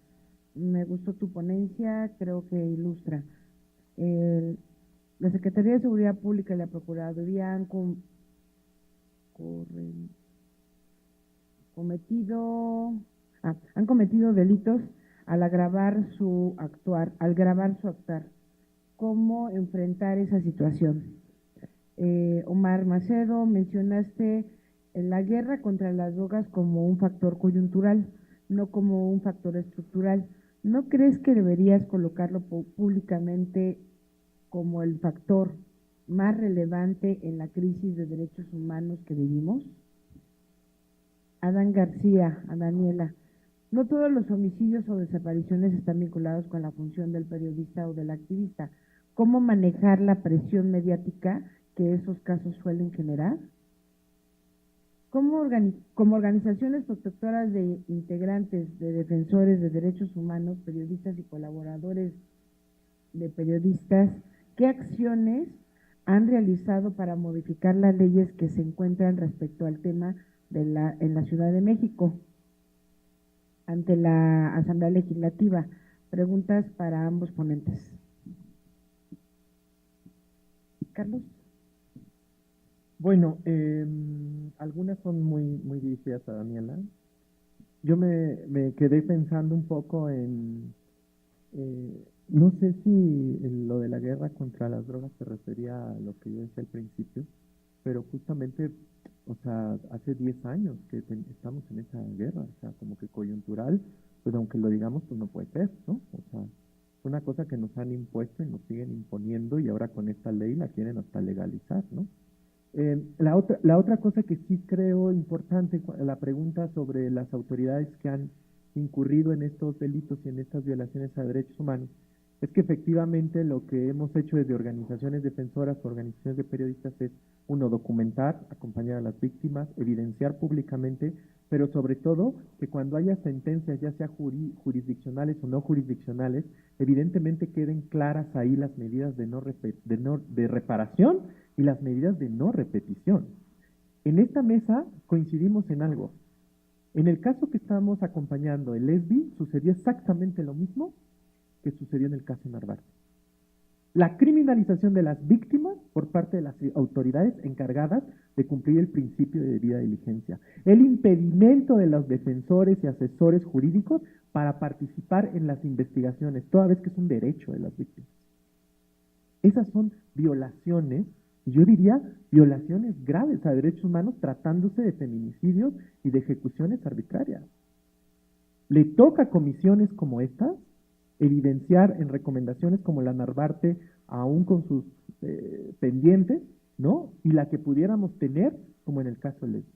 Me gustó tu ponencia, creo que ilustra. La Secretaría de Seguridad Pública y la Procuraduría han cometido delitos al grabar su actuar. ¿Cómo enfrentar esa situación? Omar Macedo, mencionaste la guerra contra las drogas como un factor coyuntural, no como un factor estructural. ¿No crees que deberías colocarlo públicamente como el factor más relevante en la crisis de derechos humanos que vivimos? Adán García, a Daniela. No todos los homicidios o desapariciones están vinculados con la función del periodista o del activista. ¿Cómo manejar la presión mediática que esos casos suelen generar? Como organizaciones protectoras de integrantes, de defensores de derechos humanos, periodistas y colaboradores de periodistas, ¿qué acciones han realizado para modificar las leyes que se encuentran respecto al tema en la Ciudad de México ante la Asamblea Legislativa? Preguntas para ambos ponentes. Carlos. Bueno, algunas son muy dirigidas a Daniela. Yo me quedé pensando un poco en, no sé si lo de la guerra contra las drogas se refería a lo que yo decía al principio, pero justamente, o sea, hace 10 años que estamos en esa guerra, o sea, como que coyuntural, pues aunque lo digamos, pues no puede ser, ¿no? O sea, es una cosa que nos han impuesto y nos siguen imponiendo, y ahora con esta ley la quieren hasta legalizar, ¿no? La otra cosa que sí creo importante, la pregunta sobre las autoridades que han incurrido en estos delitos y en estas violaciones a derechos humanos, es que efectivamente lo que hemos hecho desde organizaciones defensoras, organizaciones de periodistas, es, uno, documentar, acompañar a las víctimas, evidenciar públicamente, pero sobre todo que cuando haya sentencias, ya sea jurisdiccionales o no jurisdiccionales, evidentemente queden claras ahí las medidas de reparación y las medidas de no repetición. En esta mesa coincidimos en algo. En el caso que estamos acompañando, el ESBI, sucedió exactamente lo mismo que sucedió en el caso Narvarte. La criminalización de las víctimas por parte de las autoridades encargadas de cumplir el principio de debida diligencia. El impedimento de los defensores y asesores jurídicos para participar en las investigaciones, toda vez que es un derecho de las víctimas. Esas son violaciones, y yo diría violaciones graves a derechos humanos tratándose de feminicidios y de ejecuciones arbitrarias. Le toca a comisiones como estas evidenciar en recomendaciones como la Narvarte, aún con sus pendientes, ¿no? Y la que pudiéramos tener, como en el caso de Leslie.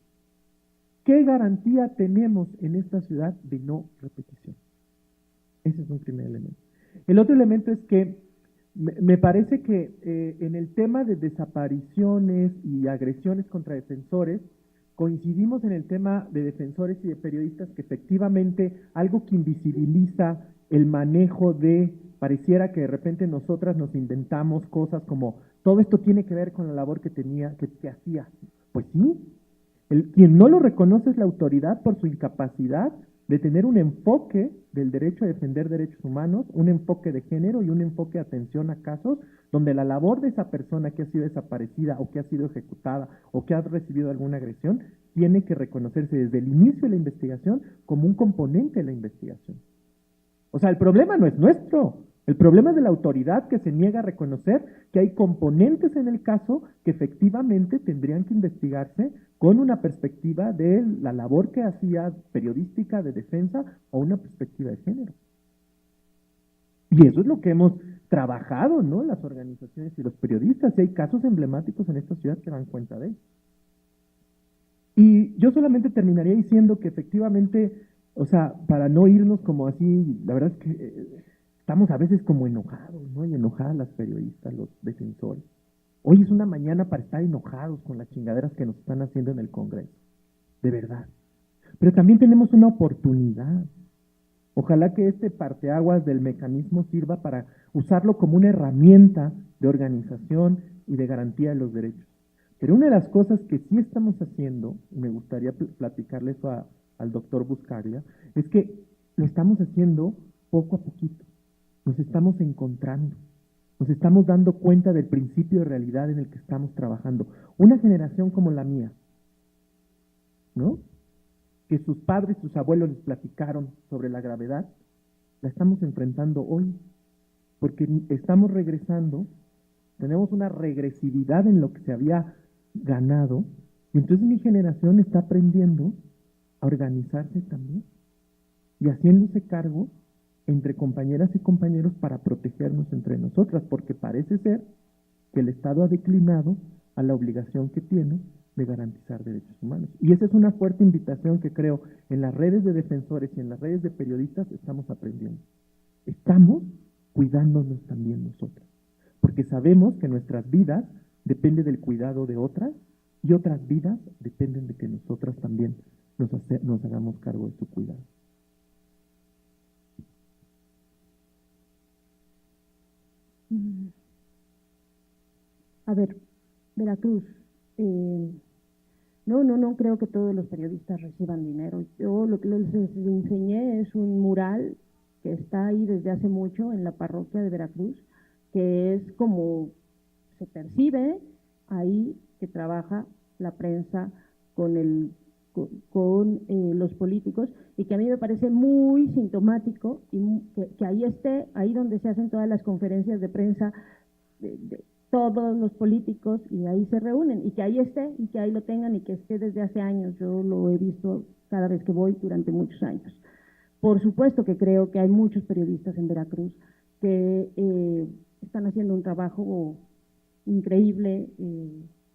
¿Qué garantía tenemos en esta ciudad de no repetición? Ese es un primer elemento. El otro elemento es que me parece que en el tema de desapariciones y agresiones contra defensores, coincidimos en el tema de defensores y de periodistas que efectivamente algo que invisibiliza el manejo de, pareciera que de repente nosotras nos inventamos cosas como, todo esto tiene que ver con la labor que hacía. Pues sí, quien no lo reconoce es la autoridad por su incapacidad de tener un enfoque del derecho a defender derechos humanos, un enfoque de género y un enfoque de atención a casos donde la labor de esa persona que ha sido desaparecida o que ha sido ejecutada o que ha recibido alguna agresión tiene que reconocerse desde el inicio de la investigación como un componente de la investigación. O sea, el problema no es nuestro, el problema es de la autoridad que se niega a reconocer que hay componentes en el caso que efectivamente tendrían que investigarse con una perspectiva de la labor que hacía periodística de defensa o una perspectiva de género. Y eso es lo que hemos trabajado, ¿no? Las organizaciones y los periodistas, y hay casos emblemáticos en esta ciudad que dan cuenta de ello. Y yo solamente terminaría diciendo que efectivamente, o sea, para no irnos como así, la verdad es que estamos a veces como enojados, ¿no? Y enojadas las periodistas, los defensores. Hoy es una mañana para estar enojados con las chingaderas que nos están haciendo en el Congreso, de verdad. Pero también tenemos una oportunidad. Ojalá que este parteaguas del mecanismo sirva para usarlo como una herramienta de organización y de garantía de los derechos. Pero una de las cosas que sí estamos haciendo, y me gustaría platicarle eso al doctor Buscaglia, es que lo estamos haciendo poco a poquito. Nos estamos encontrando, nos estamos dando cuenta del principio de realidad en el que estamos trabajando. Una generación como la mía, ¿no? Que sus padres, sus abuelos les platicaron sobre la gravedad, la estamos enfrentando hoy, porque estamos regresando, tenemos una regresividad en lo que se había ganado, y entonces mi generación está aprendiendo a organizarse también, y haciéndose cargo entre compañeras y compañeros para protegernos entre nosotras, porque parece ser que el Estado ha declinado a la obligación que tiene de garantizar derechos humanos. Y esa es una fuerte invitación que creo en las redes de defensores y en las redes de periodistas estamos aprendiendo. Estamos cuidándonos también nosotros, porque sabemos que nuestras vidas dependen del cuidado de otras y otras vidas dependen de que nosotras también nos hagamos cargo de su cuidado. A ver, Veracruz, no creo que todos los periodistas reciban dinero. Yo lo que les enseñé es un mural que está ahí desde hace mucho en la parroquia de Veracruz, que es como se percibe ahí que trabaja la prensa con los políticos, y que a mí me parece muy sintomático y que ahí esté, ahí donde se hacen todas las conferencias de prensa de todos los políticos, y ahí se reúnen, y que ahí esté, y que ahí lo tengan, y que esté desde hace años. Yo lo he visto cada vez que voy durante muchos años. Por supuesto que creo que hay muchos periodistas en Veracruz que están haciendo un trabajo increíble,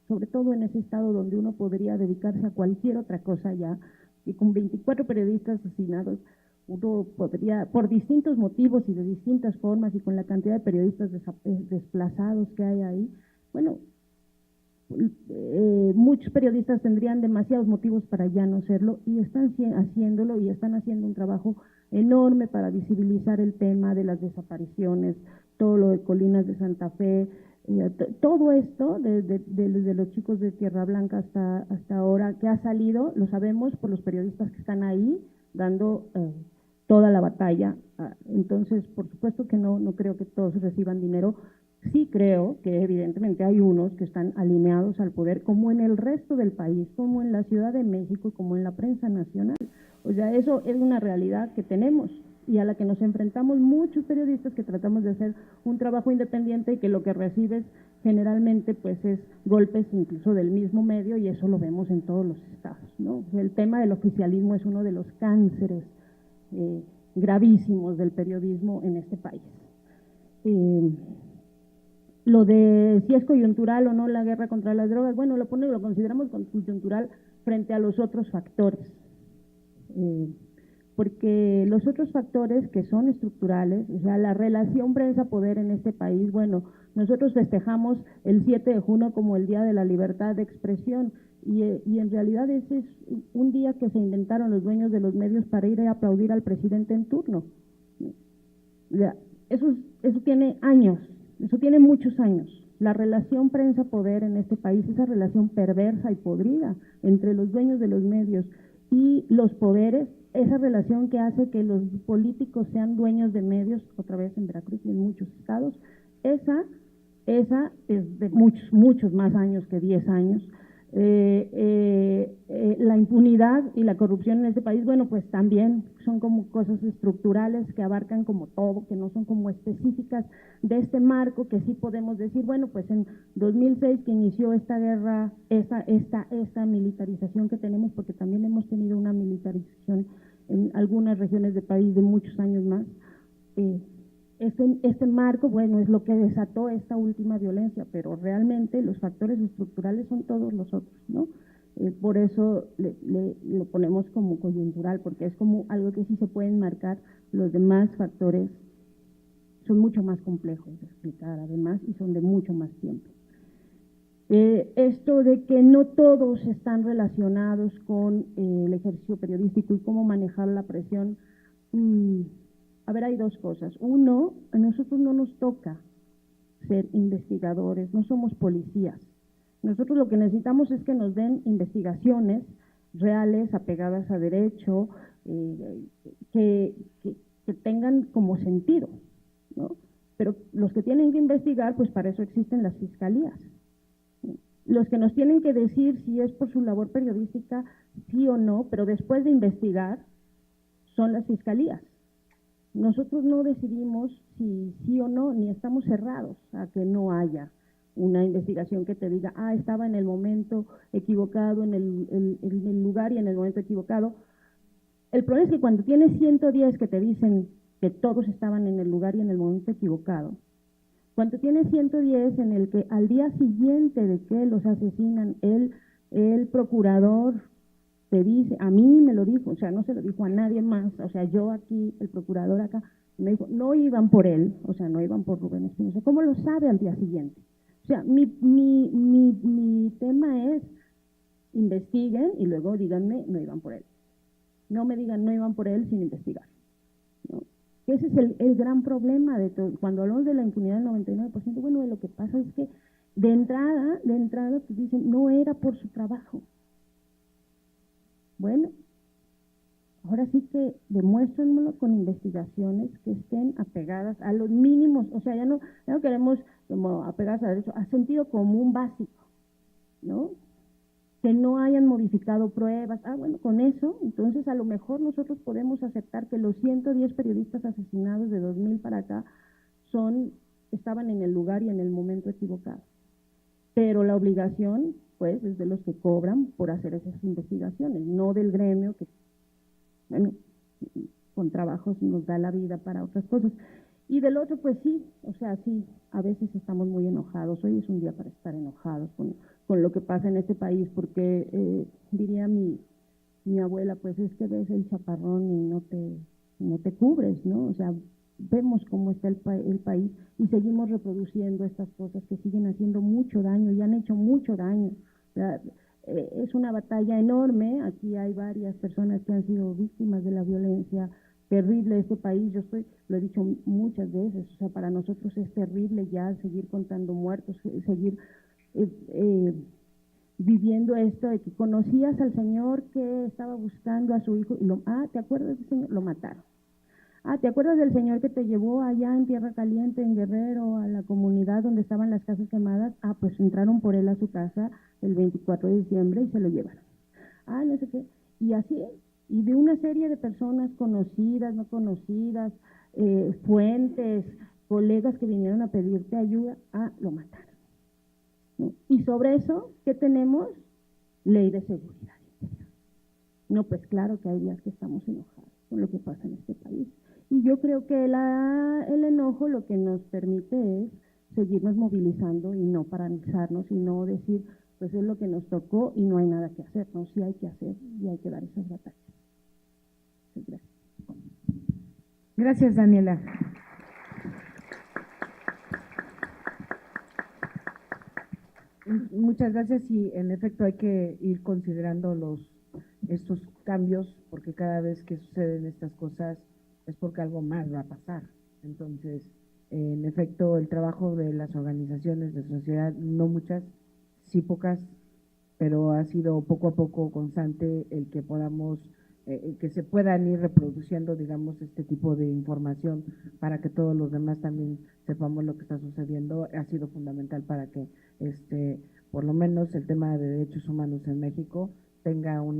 sobre todo en ese estado donde uno podría dedicarse a cualquier otra cosa ya, y con 24 periodistas asesinados, uno podría, por distintos motivos y de distintas formas, y con la cantidad de periodistas desplazados que hay ahí, bueno, muchos periodistas tendrían demasiados motivos para ya no serlo, y están haciéndolo, y están haciendo un trabajo enorme para visibilizar el tema de las desapariciones, todo lo de Colinas de Santa Fe, todo esto, desde los chicos de Tierra Blanca hasta ahora, que ha salido, lo sabemos por los periodistas que están ahí dando toda la batalla. Entonces, por supuesto que no creo que todos reciban dinero. Sí creo que evidentemente hay unos que están alineados al poder, como en el resto del país, como en la Ciudad de México, como en la prensa nacional. O sea, eso es una realidad que tenemos, y a la que nos enfrentamos muchos periodistas que tratamos de hacer un trabajo independiente y que lo que recibes generalmente pues es golpes incluso del mismo medio, y eso lo vemos en todos los estados, ¿no? El tema del oficialismo es uno de los cánceres gravísimos del periodismo en este país. Lo de si es coyuntural o no la guerra contra las drogas, bueno, lo consideramos coyuntural frente a los otros factores, porque los otros factores que son estructurales, o sea, la relación prensa-poder en este país, bueno, nosotros festejamos el 7 de junio como el Día de la Libertad de Expresión, y en realidad ese es un día que se inventaron los dueños de los medios para ir a aplaudir al presidente en turno. Eso tiene años, eso tiene muchos años. La relación prensa-poder en este país, esa relación perversa y podrida entre los dueños de los medios y los poderes, esa relación que hace que los políticos sean dueños de medios, otra vez en Veracruz y en muchos estados, esa es de muchos más años que 10 años. La impunidad y la corrupción en este país, bueno, pues también son como cosas estructurales que abarcan como todo, que no son como específicas de este marco, que sí podemos decir, bueno, pues en 2006 que inició esta guerra, esta militarización que tenemos, porque también hemos tenido una militarización en algunas regiones del país de muchos años más, este marco, bueno, es lo que desató esta última violencia, pero realmente los factores estructurales son todos los otros, ¿no? Por eso lo ponemos como coyuntural, porque es como algo que sí se pueden marcar, los demás factores son mucho más complejos de explicar, además, y son de mucho más tiempo. Esto de que no todos están relacionados con el ejercicio periodístico y cómo manejar la presión, a ver, hay dos cosas. Uno, a nosotros no nos toca ser investigadores, no somos policías. Nosotros lo que necesitamos es que nos den investigaciones reales, apegadas a derecho, que tengan como sentido, ¿no? Pero los que tienen que investigar, pues para eso existen las fiscalías. Los que nos tienen que decir si es por su labor periodística, sí o no, pero después de investigar, son las fiscalías. Nosotros no decidimos si sí o no, ni estamos cerrados a que no haya una investigación que te diga, estaba en el momento equivocado, en el lugar y en el momento equivocado. El problema es que cuando tienes 110 que te dicen que todos estaban en el lugar y en el momento equivocado, cuando tienes 110 en el que al día siguiente de que los asesinan, el procurador te dice, a mí me lo dijo, o sea, no se lo dijo a nadie más, o sea, yo aquí, el procurador acá, me dijo, no iban por él, o sea, no iban por Rubén Espinosa. ¿Cómo lo sabe al día siguiente? O sea, mi tema es, investiguen y luego díganme, no iban por él. No me digan, no iban por él sin investigar, ¿no? Ese es el gran problema de todo. Cuando hablamos de la impunidad del 99%, bueno, lo que pasa es que de entrada te dicen, no era por su trabajo. Bueno, ahora sí que demuéstrenmelo con investigaciones que estén apegadas a los mínimos, o sea, ya no queremos como apegarse a derecho, a sentido común básico, ¿no? Que no hayan modificado pruebas, bueno, con eso, entonces a lo mejor nosotros podemos aceptar que los 110 periodistas asesinados de 2000 para acá estaban en el lugar y en el momento equivocado. Pero la obligación, pues, es de los que cobran por hacer esas investigaciones, no del gremio que, bueno, con trabajos nos da la vida para otras cosas. Y del otro, pues sí, o sea, sí, a veces estamos muy enojados. Hoy es un día para estar enojados con lo que pasa en este país, porque diría mi abuela, pues es que ves el chaparrón y no te cubres, ¿no? O sea, vemos cómo está el país y seguimos reproduciendo estas cosas que siguen haciendo mucho daño y han hecho mucho daño. O sea, es una batalla enorme. Aquí hay varias personas que han sido víctimas de la violencia terrible de este país. Lo he dicho muchas veces, o sea, para nosotros es terrible ya seguir contando muertos, seguir viviendo esto de que conocías al señor que estaba buscando a su hijo y ¿te acuerdas del señor? Lo mataron. ¿Te acuerdas del señor que te llevó allá en Tierra Caliente, en Guerrero, a la comunidad donde estaban las casas quemadas? Pues entraron por él a su casa el 24 de diciembre y se lo llevaron. No sé qué. Y así es. y de una serie de personas conocidas, no conocidas, fuentes, colegas que vinieron a pedirte ayuda, lo mataron, ¿no? Y sobre eso, ¿qué tenemos? Ley de seguridad interior. No, pues claro que hay días que estamos enojados con lo que pasa en este país. Y yo creo que el enojo lo que nos permite es seguirnos movilizando y no paralizarnos y no decir, pues es lo que nos tocó y no hay nada que hacer. No, sí hay que hacer y hay que dar esas batallas. Muchas gracias. Gracias, Daniela. Muchas gracias y en efecto hay que ir considerando estos cambios porque cada vez que suceden estas cosas es porque algo más va a pasar. Entonces, en efecto, el trabajo de las organizaciones de sociedad, no muchas, sí pocas, pero ha sido poco a poco constante el que podamos, que se puedan ir reproduciendo, digamos, este tipo de información para que todos los demás también sepamos lo que está sucediendo. Ha sido fundamental para que por lo menos el tema de derechos humanos en México tenga un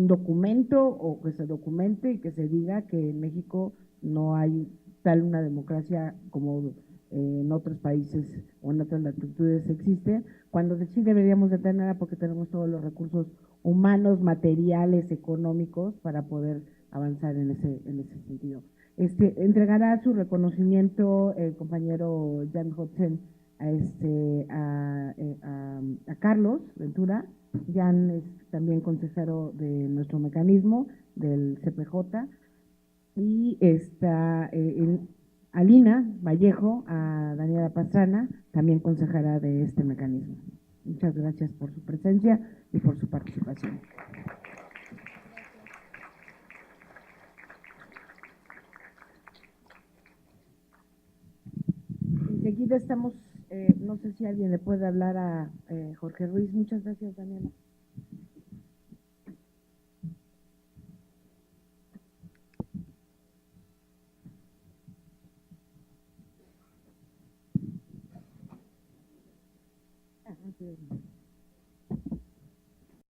documento o que se documente y que se diga que en México no hay tal una democracia como en otros países o en otras latitudes existe, cuando sí deberíamos de tenerla porque tenemos todos los recursos humanos, materiales, económicos para poder avanzar en ese sentido. Entregará su reconocimiento el compañero Jan Hodgson a Carlos Ventura. Jan es también consejero de nuestro mecanismo, del CPJ, y está Alina Vallejo, a Daniela Pastrana, también consejera de este mecanismo. Muchas gracias por su presencia y por su participación. Enseguida estamos, no sé si alguien le puede hablar a Jorge Ruiz. Muchas gracias, Daniela. Sí.